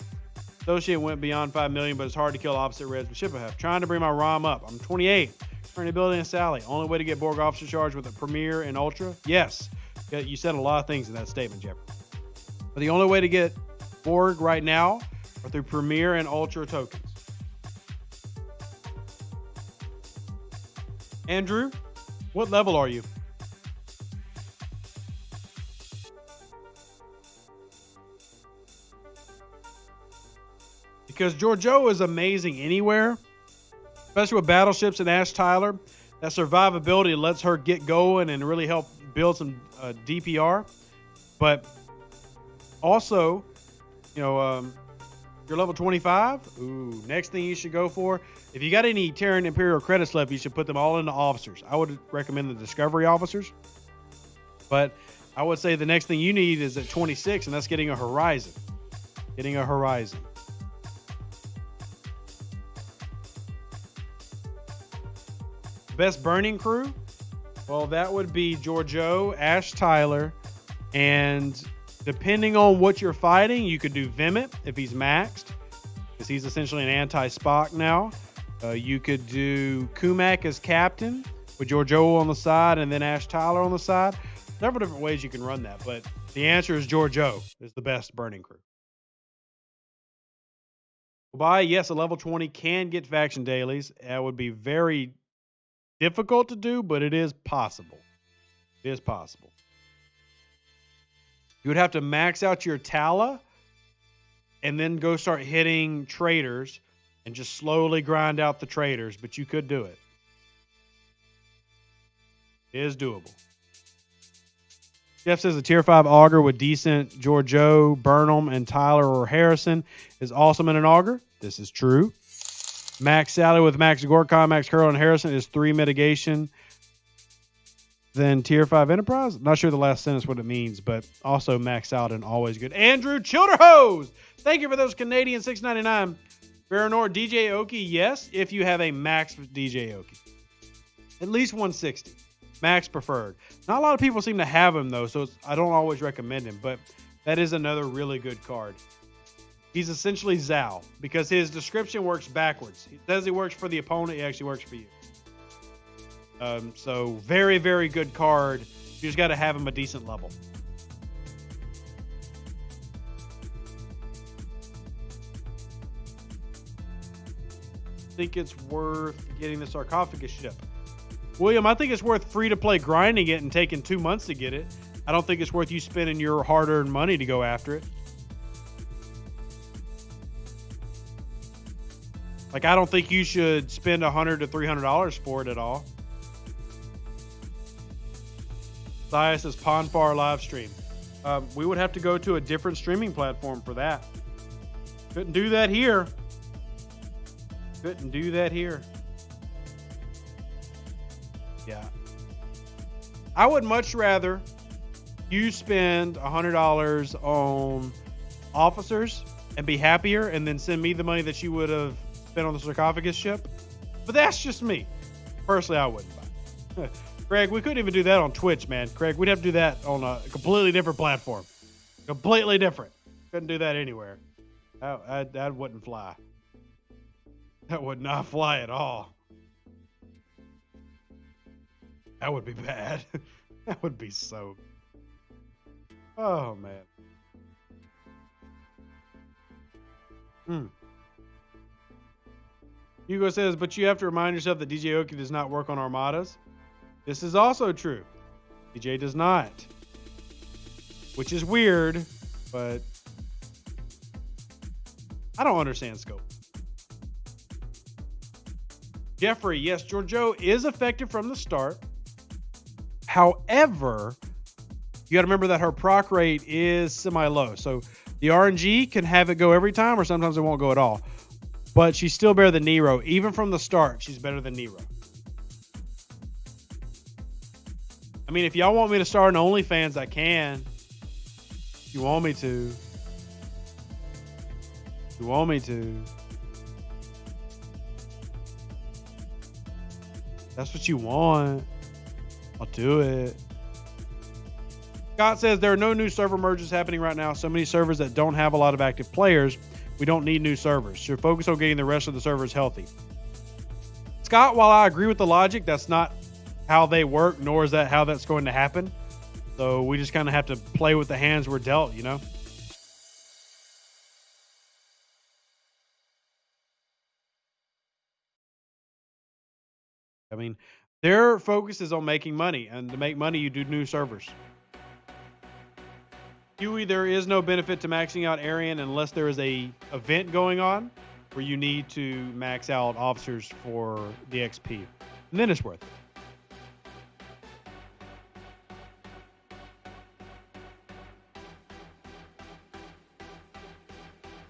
Associate went beyond 5 million, but it's hard to kill opposite Reds with Shipahef. Trying to bring my ROM up. I'm 28. Currently building a Sally. Only way to get Borg officer charge with a Premier and Ultra? Yes. You said a lot of things in that statement, Jeffrey. But the only way to get Borg right now are through Premier and Ultra tokens. Andrew, what level are you? Because Giorgio is amazing anywhere. Especially with battleships and Ash Tyler, that survivability lets her get going and really help build some DPR. But also, you're level 25. Ooh, next thing you should go for, if you got any Terran Imperial credits left, you should put them all into officers. I would recommend the Discovery officers. But I would say the next thing you need is at 26, and that's getting a Horizon. Getting a Horizon. Best burning crew? Well, that would be Giorgio, Ash Tyler, and depending on what you're fighting, you could do Vemit if he's maxed, because he's essentially an anti-Spock now. You could do Kumak as captain, with Giorgio on the side and then Ash Tyler on the side. Several different ways you can run that, but the answer is Giorgio is the best burning crew. Bye. Yes, a level 20 can get faction dailies. That would be very difficult to do, but it is possible. It is possible. You would have to max out your Tala and then go start hitting traders and just slowly grind out the traders, but you could do it. It is doable. Jeff says a tier 5 auger with decent Giorgio, Burnham, and Tyler or Harrison is awesome in an auger. This is true. Max Sally with Max Gorkon, Max Curl, and Harrison is 3 mitigation. Then tier 5 Enterprise. Not sure the last sentence what it means, but also max out and always good. Andrew Childerhose, thank you for those Canadian $6.99. Baranor DJ Oki, yes, if you have a max DJ Oki. At least 160. Max preferred. Not a lot of people seem to have him, though, so I don't always recommend him, but that is another really good card. He's essentially Zal, because his description works backwards. He says he works for the opponent, he actually works for you. So, very, very good card. You just got to have him a decent level. I think it's worth getting the sarcophagus ship. William, I think it's worth free to play grinding it and taking 2 months to get it. I don't think it's worth you spending your hard-earned money to go after it. Like, I don't think you should spend $100 to $300 for it at all. Thias says Ponfar live stream. We would have to go to a different streaming platform for that. Couldn't do that here. Couldn't do that here. Yeah. I would much rather you spend $100 on officers and be happier and then send me the money that you would have spent on the sarcophagus ship. But that's just me. Personally, I wouldn't buy. Craig, we couldn't even do that on Twitch, man. Craig, we'd have to do that on a completely different platform. Completely different. Couldn't do that anywhere. That wouldn't fly. That would not fly at all. That would be bad. That would be so... Oh, man. Hugo says, but you have to remind yourself that DJ Oki does not work on armadas. This is also true. DJ does not. Which is weird, but I don't understand scope. Jeffrey, yes, Giorgio is effective from the start. However, you got to remember that her proc rate is semi-low. So the RNG can have it go every time, or sometimes it won't go at all. But she's still better than Nero. Even from the start, she's better than Nero. I mean, if y'all want me to start an OnlyFans, I can. If you want me to. If you want me to. That's what you want. I'll do it. Scott says there are no new server merges happening right now. So many servers that don't have a lot of active players. We don't need new servers. Should focus on getting the rest of the servers healthy. Scott, while I agree with the logic, that's not how they work, nor is that how that's going to happen. So we just kind of have to play with the hands we're dealt, you know? I mean, their focus is on making money, and to make money, you do new servers. Huey, there is no benefit to maxing out Aryan unless there is a event going on where you need to max out officers for the XP. And then it's worth it.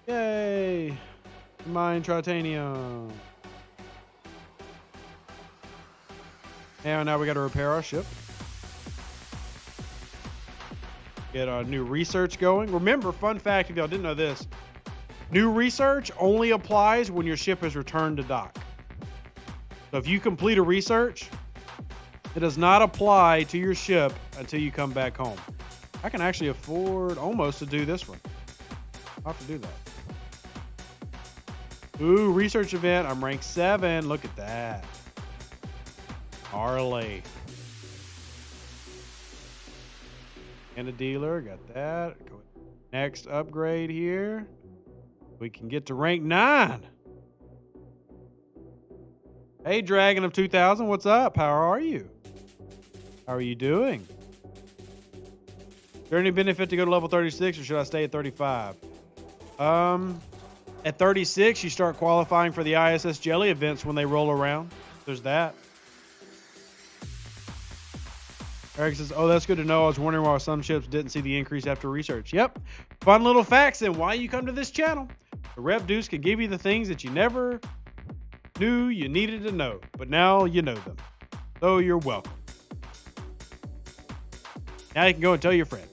Yay! Mine Tritanium. And now we got to repair our ship. Get our new research going. Remember, fun fact, if y'all didn't know this, new research only applies when your ship is returned to dock. So if you complete a research, it does not apply to your ship until you come back home. I can actually afford almost to do this one. I'll have to do that. Ooh, research event. I'm rank 7. Look at that. Harley. And a dealer. Got that. Next upgrade here. We can get to rank 9. Hey, Dragon of 2000. What's up? How are you? How are you doing? Is there any benefit to go to level 36 or should I stay at 35? At 36, you start qualifying for the ISS Jelly events when they roll around. There's that. Eric says, oh, that's good to know. I was wondering why some ships didn't see the increase after research. Yep. Fun little facts and why you come to this channel. The Rep Deuce can give you the things that you never knew you needed to know, but now you know them. So you're welcome. Now you can go and tell your friends.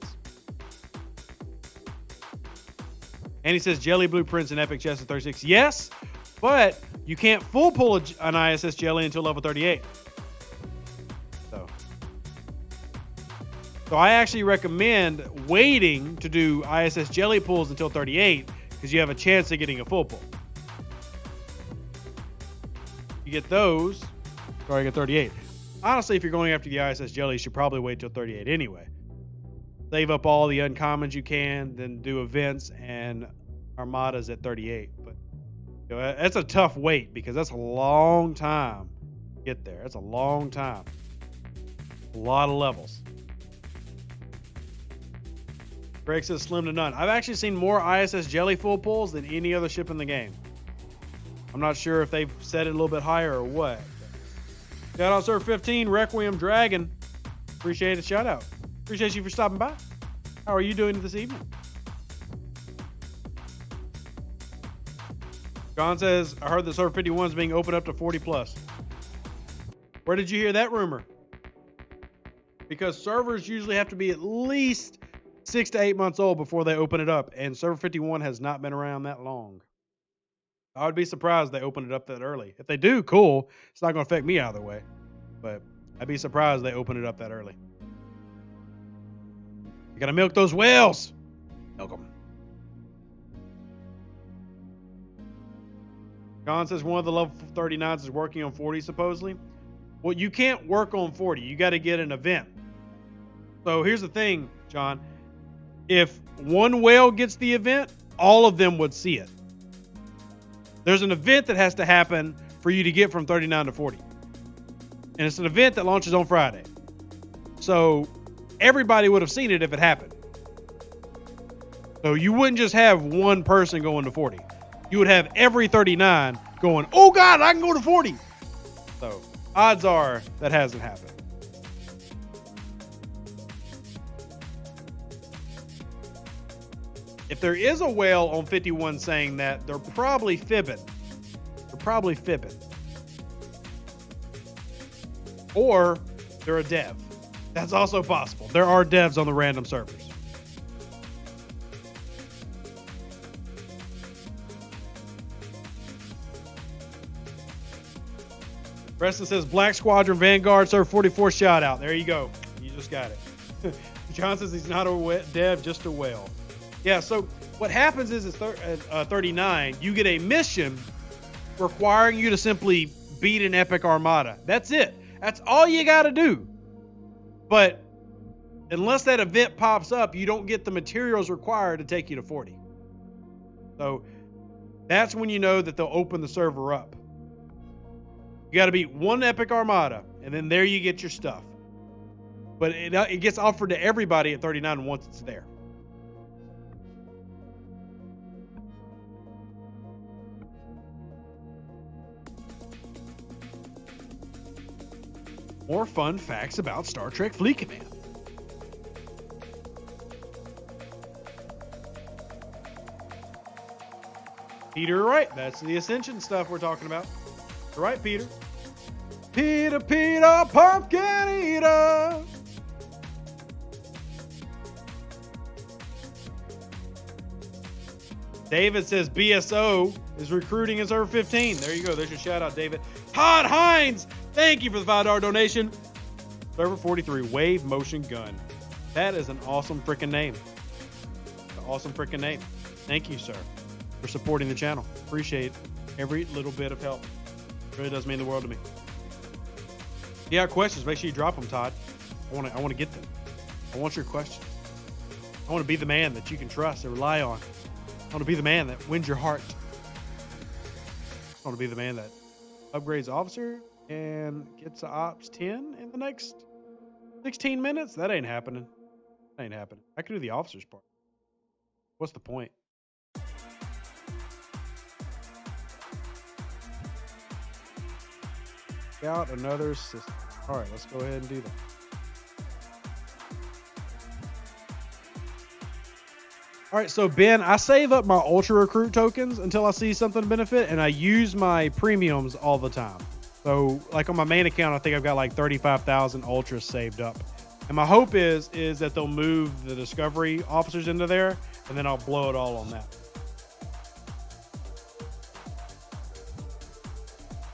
And he says Jelly Blueprints and Epic Chest at 36. Yes, but you can't full pull an ISS Jelly until level 38. So I actually recommend waiting to do ISS Jelly pulls until 38 because you have a chance of getting a full pull. You get those, starting at 38. Honestly, if you're going after the ISS Jelly, you should probably wait till 38 anyway. Save up all the uncommons you can, then do events and armadas at 38. But you know, that's a tough wait because that's a long time get there. That's a long time. A lot of levels. Greg says slim to none. I've actually seen more ISS jelly full pulls than any other ship in the game. I'm not sure if they've set it a little bit higher or what. Shout out Sir 15, Requiem Dragon. Appreciate the shout out. Appreciate you for stopping by. How are you doing this evening? John says, I heard the Sir 51 is being opened up to 40 plus. Where did you hear that rumor? Because servers usually have to be at least 6 to 8 months old before they open it up, and Server 51 has not been around that long. I would be surprised they open it up that early. If they do, cool. It's not going to affect me either way. But I'd be surprised they open it up that early. You got to milk those whales. Milk them. John says one of the level 39s is working on 40 supposedly. Well, you can't work on 40. You got to get an event. So here's the thing, John. If one whale gets the event, all of them would see it. There's an event that has to happen for you to get from 39 to 40. And it's an event that launches on Friday. So everybody would have seen it if it happened. So you wouldn't just have one person going to 40. You would have every 39 going, oh God, I can go to 40. So odds are that hasn't happened. If there is a whale on 51 saying that, they're probably fibbing. Or they're a dev. That's also possible. There are devs on the random servers. Preston says Black Squadron Vanguard Server 44 shout out. There you go. You just got it. John says he's not a dev, just a whale. Yeah, so what happens is at 39, you get a mission requiring you to simply beat an epic armada. That's it. That's all you got to do. But unless that event pops up, you don't get the materials required to take you to 40. So that's when you know that they'll open the server up. You got to beat one epic armada, and then there you get your stuff. But it gets offered to everybody at 39 once it's there. More fun facts about Star Trek Fleet Command. Peter, right? That's the Ascension stuff we're talking about. You're right, Peter. Peter, Peter, pumpkin eater. David says BSO is recruiting in Server 15. There you go. There's your shout out, David. Todd Hines, thank you for the $5 donation. Server 43, Wave Motion Gun. That is an awesome freaking name. An awesome freaking name. Thank you, sir, for supporting the channel. Appreciate every little bit of help. It really does mean the world to me. If you have questions, make sure you drop them, Todd. I want to get them. I want your questions. I want to be the man that you can trust and rely on. I want to be the man that wins your heart. I want to be the man that upgrades officer and gets to Ops 10 in the next 16 minutes. That ain't happening. That ain't happening. I can do the officer's part. What's the point? Out another system. All right, let's go ahead and do that. All right, so Ben, I save up my Ultra Recruit tokens until I see something to benefit, and I use my premiums all the time. So, like on my main account, I think I've got like 35,000 Ultras saved up. And my hope is that they'll move the Discovery officers into there, and then I'll blow it all on that.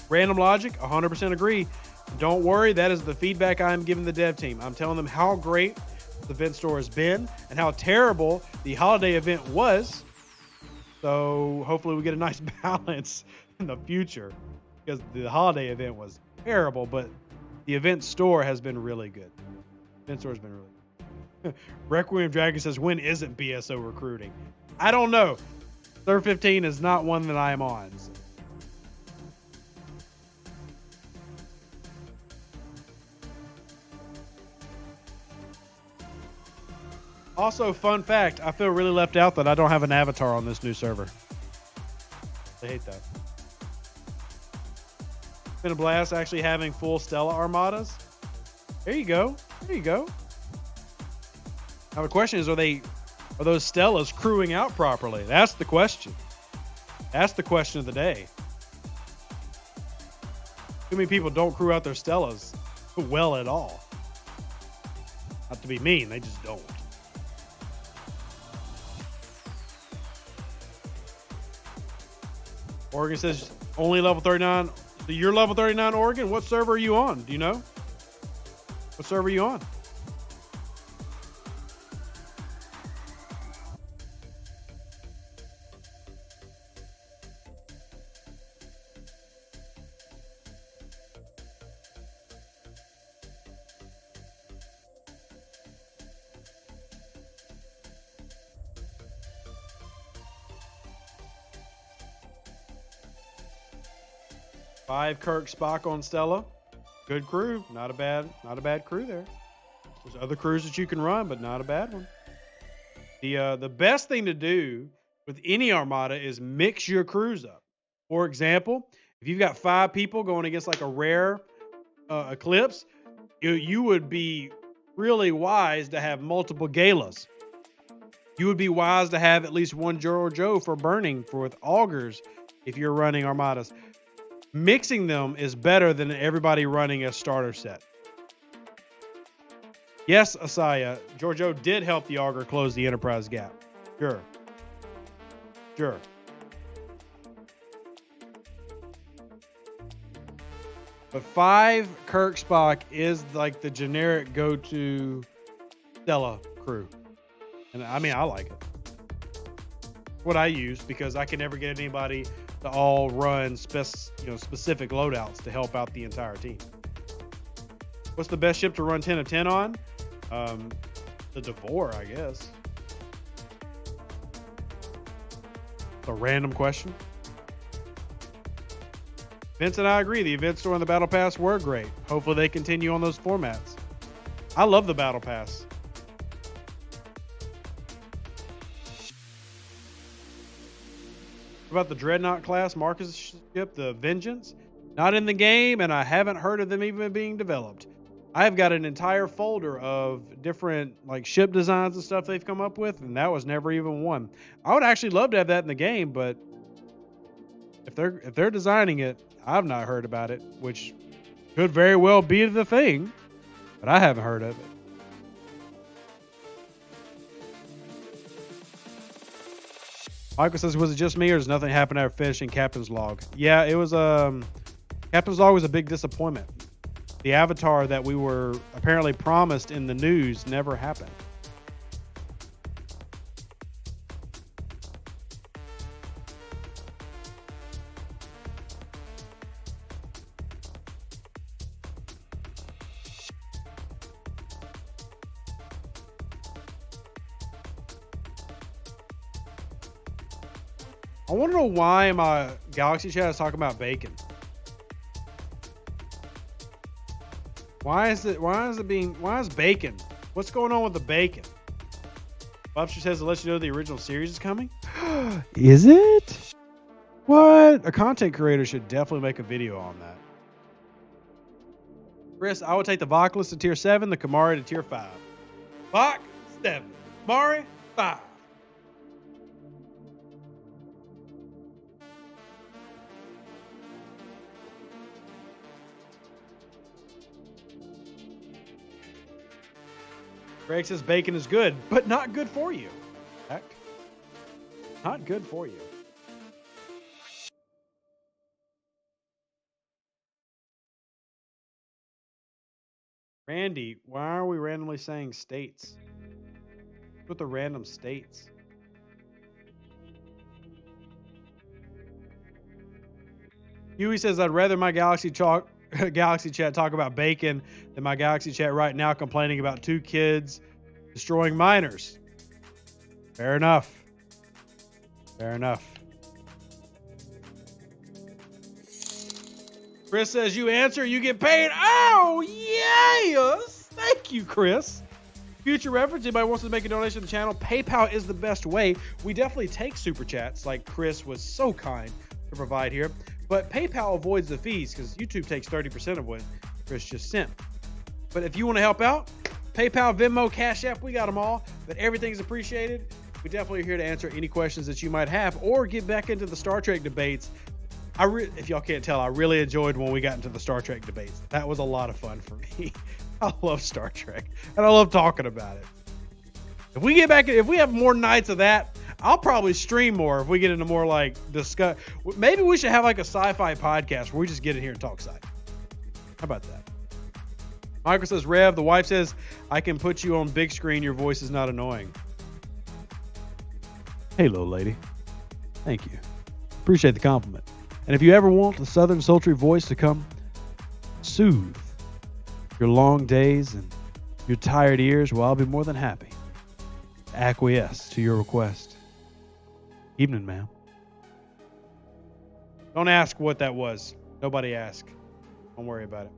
Random Logic, 100% agree. Don't worry, that is the feedback I'm giving the dev team. I'm telling them how great the event store has been and how terrible the holiday event was. So hopefully we get a nice balance in the future, because the holiday event was terrible, but the event store has been really good. The event store has been really good. Requiem Dragon says, when isn't BSO recruiting? I don't know. Server 15 is not one that I am on. So. Also, fun fact, I feel really left out that I don't have an avatar on this new server. I hate that. It's been a blast actually having full Stella armadas. There you go. There you go. Now the question is, are those Stellas crewing out properly? That's the question. That's the question of the day. Too many people don't crew out their Stellas well at all. Not to be mean, they just don't. Oregon says only level 39. So you're level 39, Oregon. What server are you on? Do you know? What server are you on? Five Kirk Spock on Stella. Good crew. Not a bad crew there. There's other crews that you can run, but not a bad one. The best thing to do with any armada is mix your crews up. For example, if you've got 5 people going against like a rare eclipse, you would be really wise to have multiple galas. You would be wise to have at least one Joe for burning with augurs if you're running armadas. Mixing them is better than everybody running a starter set. Yes, Asaya, Giorgio did help the augur close the Enterprise gap. Sure. But 5 Kirk Spock is like the generic go-to Stella crew. And I mean, I like it. What I use, because I can never get anybody to all run specific loadouts to help out the entire team. What's the best ship to run 10 of 10 on? The Devore, I guess. A random question. Vince and I agree. The event store and the Battle Pass were great. Hopefully they continue on those formats. I love the Battle Pass. About the Dreadnought class Marcus ship, the Vengeance? Not in the game, and I haven't heard of them even being developed. I have got an entire folder of different like ship designs and stuff they've come up with, and that was never even one. I would actually love to have that in the game, but if they're designing it, I've not heard about it, which could very well be the thing, but I haven't heard of it. Michael says, was it just me or does nothing happen after finishing Captain's Log? Yeah, it was Captain's Log was a big disappointment. The avatar that we were apparently promised in the news never happened. I want to know why my Galaxy chat is talking about bacon. Why is bacon? What's going on with the bacon? Bobster says it lets you know the original series is coming. Is it? What? A content creator should definitely make a video on that. Chris, I would take the Vocalist to tier 7, the Kamari to tier 5. Voc 7, Kamari 5. Greg says bacon is good, but not good for you. Heck. Not good for you. Randy, why are we randomly saying states? What's with the random states? Huey says, I'd rather my Galaxy chat talk about bacon than my Galaxy chat right now complaining about 2 kids destroying minors. Fair enough. Fair enough. Chris says, you answer, you get paid. Oh, yes. Thank you, Chris. Future reference, anybody wants to make a donation to the channel, PayPal is the best way. We definitely take super chats, like Chris was so kind to provide here. But PayPal avoids the fees because YouTube takes 30% of what Chris just sent. But if you want to help out, PayPal, Venmo, Cash App, we got them all. But everything's appreciated. We definitely are here to answer any questions that you might have or get back into the Star Trek debates. If y'all can't tell, I really enjoyed when we got into the Star Trek debates. That was a lot of fun for me. I love Star Trek, and I love talking about it. If we have more nights of that, I'll probably stream more if we get into more like discuss. Maybe we should have like a sci-fi podcast where we just get in here and talk sci. How about that? Michael says, Rev, the wife says, I can put you on big screen. Your voice is not annoying. Hey, little lady. Thank you. Appreciate the compliment. And if you ever want the southern sultry voice to come soothe your long days and your tired ears, well, I'll be more than happy to acquiesce to your request. Evening, ma'am. Don't ask what that was. Nobody ask. Don't worry about it.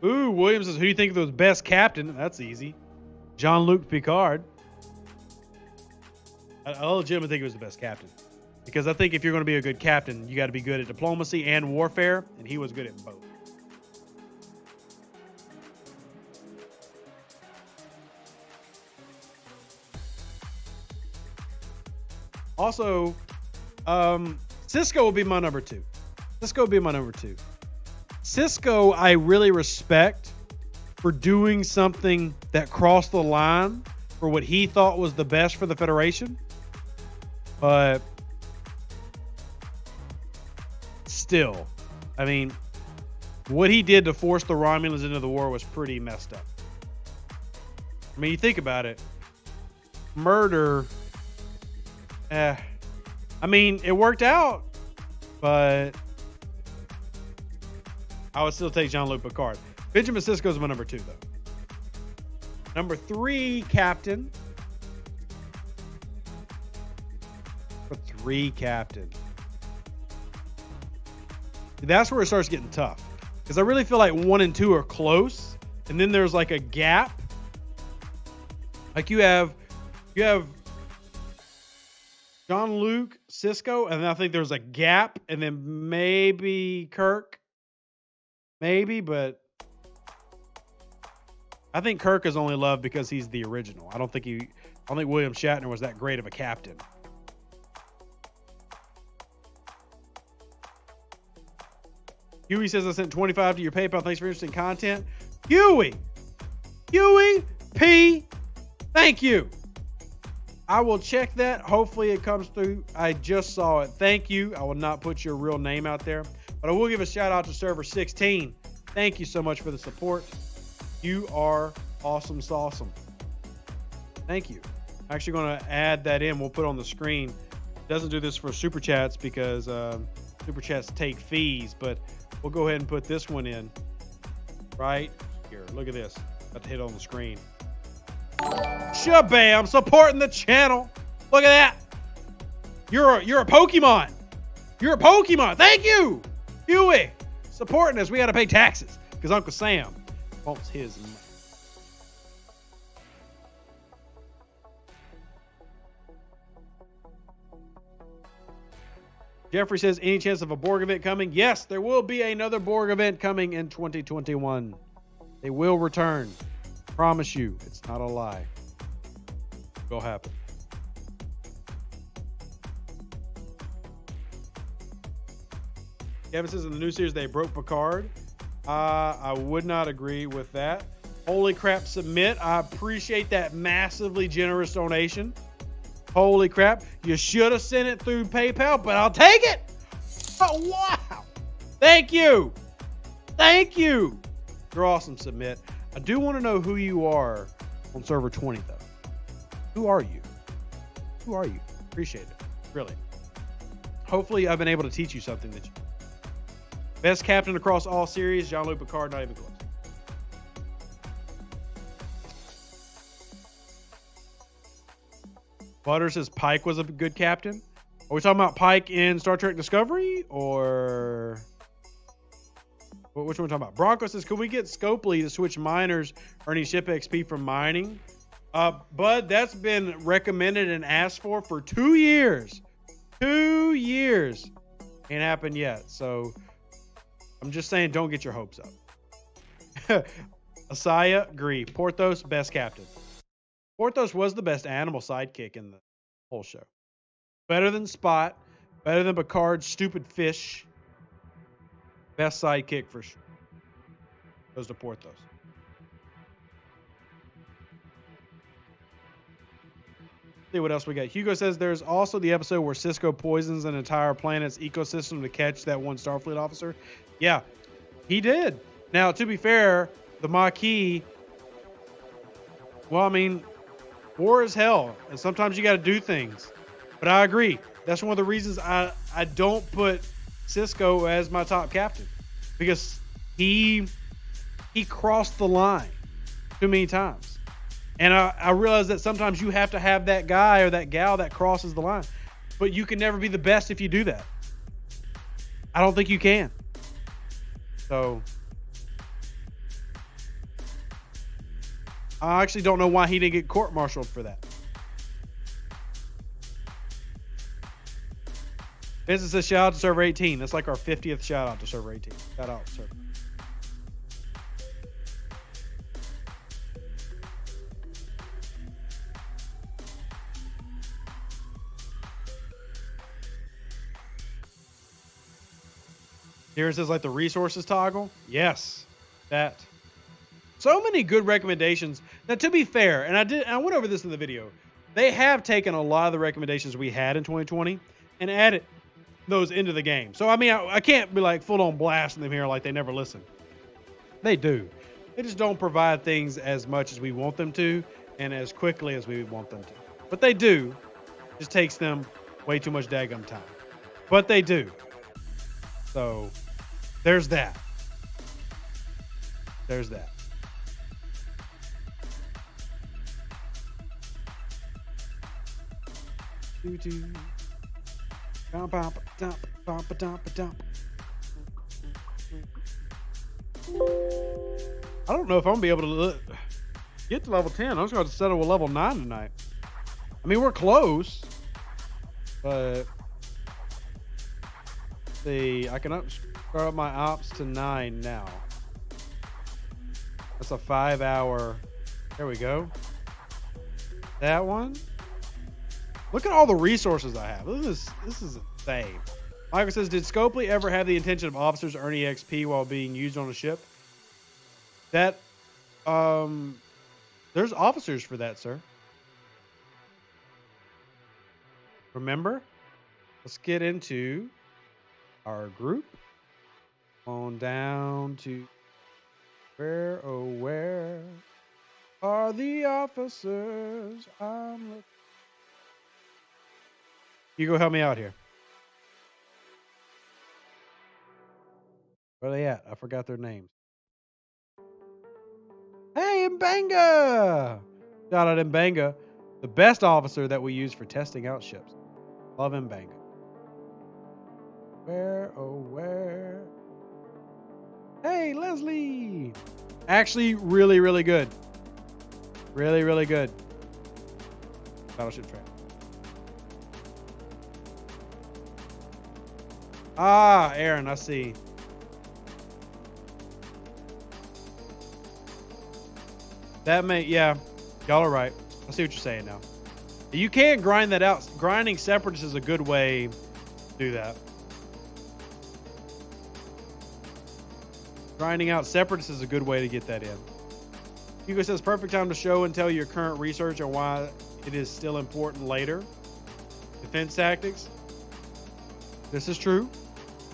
Ooh, Williams says, who do you think was best captain? That's easy. Jean-Luc Picard. I legitimately think he was the best captain. Because I think if you're going to be a good captain, you got to be good at diplomacy and warfare, and he was good at both. Also, Cisco will be my number two. Cisco, I really respect for doing something that crossed the line for what he thought was the best for the Federation. But still, I mean, what he did to force the Romulans into the war was pretty messed up. I mean, you think about it. Murder. I mean, it worked out, but I would still take Jean-Luc Picard. Benjamin Sisko's my number two, though. Number three, captain. That's where it starts getting tough. Because I really feel like 1 and 2 are close. And then there's like a gap. Like you have Jean-Luc, Sisko, and then I think there's a gap, and then maybe Kirk. Maybe, but I think Kirk is only loved because he's the original. I don't think William Shatner was that great of a captain. Huey says I sent 25 to your PayPal. Thanks for interesting content. Huey P, thank you. I will check that. Hopefully it comes through. I just saw it. Thank you. I will not put your real name out there, but I will give a shout out to server 16. Thank you so much for the support. You are awesome sauceum. Thank you. I'm actually going to add that in. We'll put it on the screen. It doesn't do this for super chats because super chats take fees, but we'll go ahead and put this one in right here. Look at this. About to hit on the screen. Shabam, supporting the channel. Look at that. You're a Pokemon. You're a Pokemon. Thank you, Huey, supporting us. We got to pay taxes because Uncle Sam wants his money. Jeffrey says, any chance of a Borg event coming? Yes, there will be another Borg event coming in 2021. They will return. Promise you, it's not a lie. It will happen. Kevin says in the new series they broke Picard. I would not agree with that. Holy crap, submit. I appreciate that massively generous donation. Holy crap. You should have sent it through PayPal, but I'll take it. Oh, wow. Thank you. Thank you. You're awesome, submit. I do want to know who you are on server 20, though. Who are you? Who are you? Appreciate it. Really. Hopefully, I've been able to teach you something that you... Best captain across all series, Jean-Luc Picard, not even close. Butter says Pike was a good captain. Are we talking about Pike in Star Trek Discovery or Which one are we talking about? Bronco says, could we get Scopely to switch miners earning ship XP from mining? Bud, that's been recommended and asked for 2 years. 2 years. Ain't happened yet. So I'm just saying, don't get your hopes up. Asaya, agree. Porthos, best captain. Porthos was the best animal sidekick in the whole show. Better than Spot. Better than Picard's stupid fish. Best sidekick for sure. Goes to Porthos. See what else we got. Hugo says there's also the episode where Cisco poisons an entire planet's ecosystem to catch that one Starfleet officer. Yeah, he did. Now, to be fair, the Maquis, well, I mean, war is hell, and sometimes you got to do things. But I agree. That's one of the reasons I don't put Cisco as my top captain, because he crossed the line too many times. And I realize that sometimes you have to have that guy or that gal that crosses the line. But you can never be the best if you do that. I don't think you can. So I actually don't know why he didn't get court-martialed for that. Vincent says, shout out to Server 18. That's like our 50th shout out to Server 18. Shout out, Server. Here it says like the resources toggle. Yes, that. So many good recommendations. Now, to be fair, and I went over this in the video, they have taken a lot of the recommendations we had in 2020 and added those into the game. So, I mean, I can't be like full on blasting them here like they never listen. They do. They just don't provide things as much as we want them to and as quickly as we want them to. But they do. It just takes them way too much daggum time. But they do. So, there's that. There's that. I don't know if I'm gonna be able to get to level 10. I'm just going to settle with level 9 tonight. I mean, we're close, but see, I can start up my ops to 9 now. That's a 5-hour. There we go. That one. Look at all the resources I have. This is insane. Michael says, did Scopely ever have the intention of officers earning XP while being used on a ship? That, there's officers for that, sir. Remember? Let's get into our group. On down to where, oh, where are the officers? I'm looking. You go help me out here. Where are they at? I forgot their names. Hey, Mbanga! Shout out Mbanga, the best officer that we use for testing out ships. Love Mbanga. Where, oh, where? Hey, Leslie! Actually, really, really good. Really, really good. Battleship track. Ah, Aaron, I see. That may, yeah, y'all are right. I see what you're saying now. You can't grind that out. Grinding separatists is a good way to do that. Grinding out separatists is a good way to get that in. Hugo says, perfect time to show and tell your current research on why it is still important later. Defense tactics. This is true.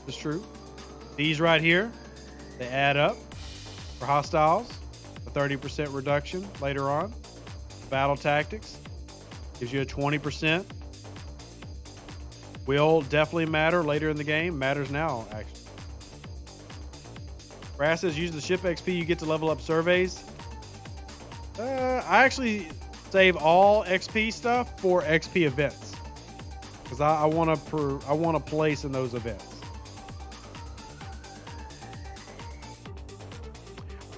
This is true. These right here, they add up for hostiles. A 30% reduction later on. Battle tactics gives you a 20%. Will definitely matter later in the game. Matters now, actually. Brass says, use the ship XP you get to level up surveys. I actually save all XP stuff for XP events because I want to place in those events.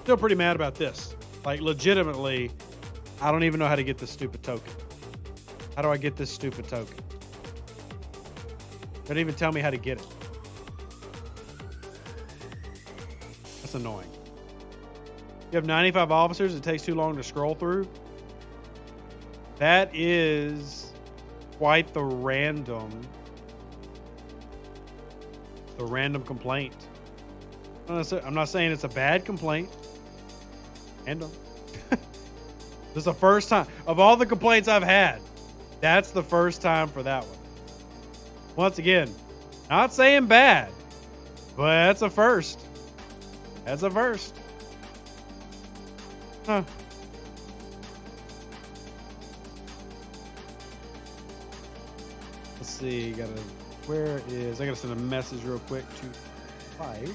Still pretty mad about this. Like, legitimately, I don't even know how to get this stupid token. How do I get this stupid token? Don't even tell me how to get it. That's annoying. You have 95 officers. It takes too long to scroll through. That is quite the random complaint. I'm not saying it's a bad complaint. Random. This is the first time of all the complaints I've had. That's the first time for that one. Once again, not saying bad, but that's a first. That's a first. Huh. Let's see. I gotta send a message real quick to 5.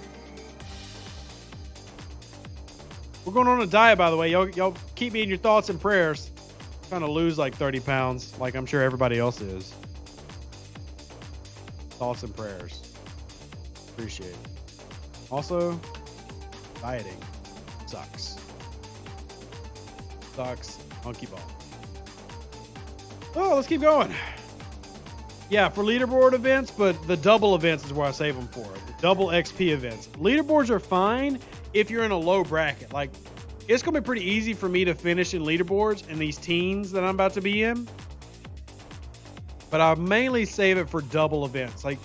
We're going on a diet, by the way. Y'all keep me in your thoughts and prayers. I'm trying to lose like 30 pounds, like I'm sure everybody else is. Thoughts and prayers. Appreciate it. Also, dieting sucks. Sucks. Monkey ball. Oh, let's keep going. Yeah, for leaderboard events, but the double events is where I save them for. The double XP events. Leaderboards are fine if you're in a low bracket. Like, it's going to be pretty easy for me to finish in leaderboards in these teens that I'm about to be in. But I mainly save it for double events. Like,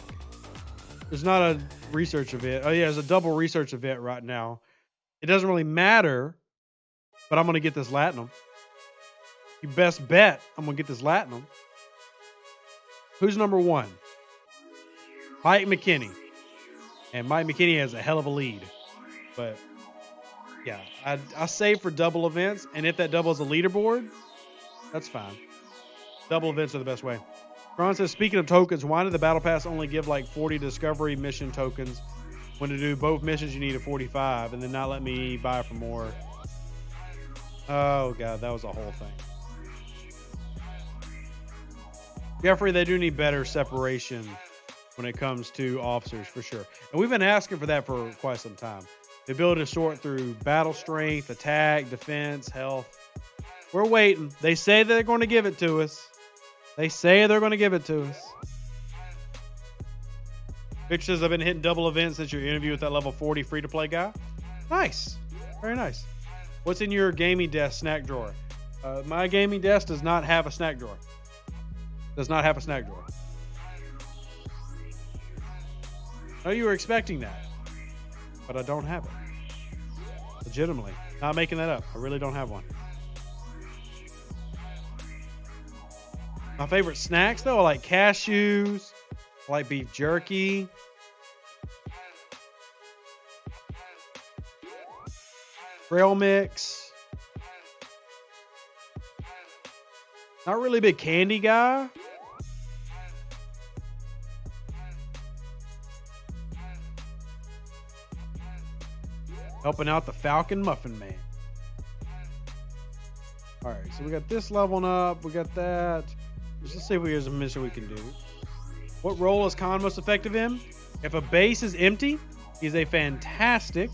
there's not a research event. Oh, yeah, there's a double research event right now. It doesn't really matter, but I'm going to get this Latinum. You best bet I'm going to get this Latinum. Who's number 1? Mike McKinney. And Mike McKinney has a hell of a lead. But, yeah, I save for double events. And if that doubles a leaderboard, that's fine. Double events are the best way. Ron says, speaking of tokens, why did the Battle Pass only give like 40 discovery mission tokens? When to do both missions, you need a 45, and then not let me buy for more. Oh, God, that was a whole thing. Jeffrey, they do need better separation when it comes to officers, for sure. And we've been asking for that for quite some time. The ability to sort through battle strength, attack, defense, health. We're waiting. They say they're going to give it to us. They say they're going to give it to us. Victor says, I've been hitting double events since your interview with that level 40 free-to-play guy. Nice. Very nice. What's in your gaming desk snack drawer? My gaming desk does not have a snack drawer. Does not have a snack drawer. I know you were expecting that, but I don't have it. Legitimately. Not making that up. I really don't have one. My favorite snacks, though, I like cashews. I like beef jerky. Trail mix. Not really a big candy guy. Helping out the Falcon Muffin Man. All right, so we got this leveling up. We got that. Let's see if there's a mission we can do. What role is Khan most effective in? If a base is empty, he's a fantastic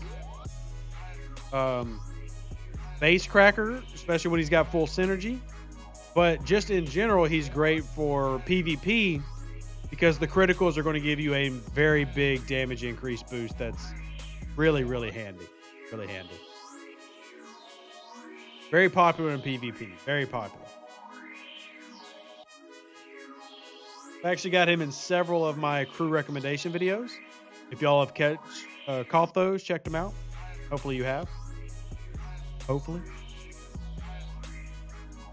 base cracker, especially when he's got full synergy. But just in general, he's great for PvP because the criticals are going to give you a very big damage increase boost. That's really, really handy. Really handy. Very popular in PvP. Very popular. I actually got him in several of my crew recommendation videos. If y'all have caught those, checked them out. Hopefully you have. Hopefully.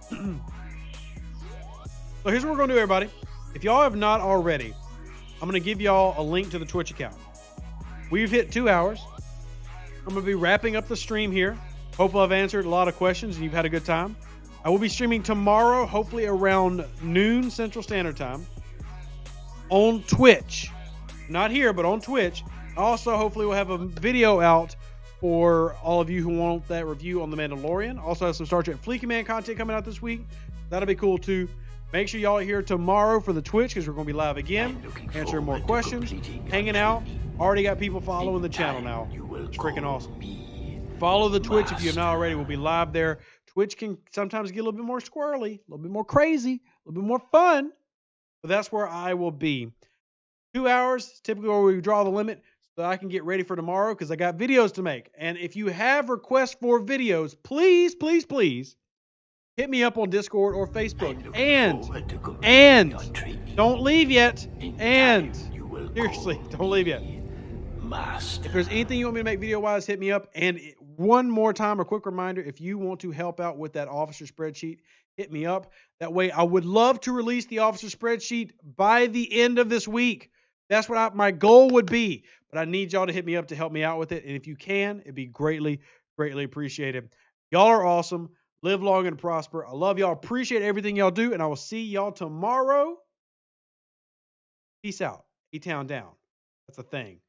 So here's what we're going to do, everybody. If y'all have not already, I'm going to give y'all a link to the Twitch account. We've hit 2 hours. I'm going to be wrapping up the stream here. Hopefully I've answered a lot of questions and you've had a good time. I will be streaming tomorrow, hopefully around noon Central Standard Time on Twitch. Not here, but on Twitch. Also, hopefully we'll have a video out for all of you who want that review on The Mandalorian. Also have some Star Trek Fleet Command content coming out this week. That'll be cool too. Make sure y'all are here tomorrow for the Twitch because we're going to be live again, answering more questions, hanging out. Already got people following the channel now. It's freaking awesome. Follow the Twitch if you have not already. We'll be live there. Twitch can sometimes get a little bit more squirrely, a little bit more crazy, a little bit more fun, but that's where I will be. 2 hours, typically where we draw the limit, so that I can get ready for tomorrow because I got videos to make. And if you have requests for videos, please, please, please hit me up on Discord or Facebook. And don't leave yet. And seriously, don't leave yet. If there's anything you want me to make video-wise, hit me up. And one more time, a quick reminder, if you want to help out with that officer spreadsheet, hit me up. That way, I would love to release the officer spreadsheet by the end of this week. That's what my goal would be. But I need y'all to hit me up to help me out with it. And if you can, it'd be greatly, greatly appreciated. Y'all are awesome. Live long and prosper. I love y'all. Appreciate everything y'all do. And I will see y'all tomorrow. Peace out. E-Town down. That's a thing.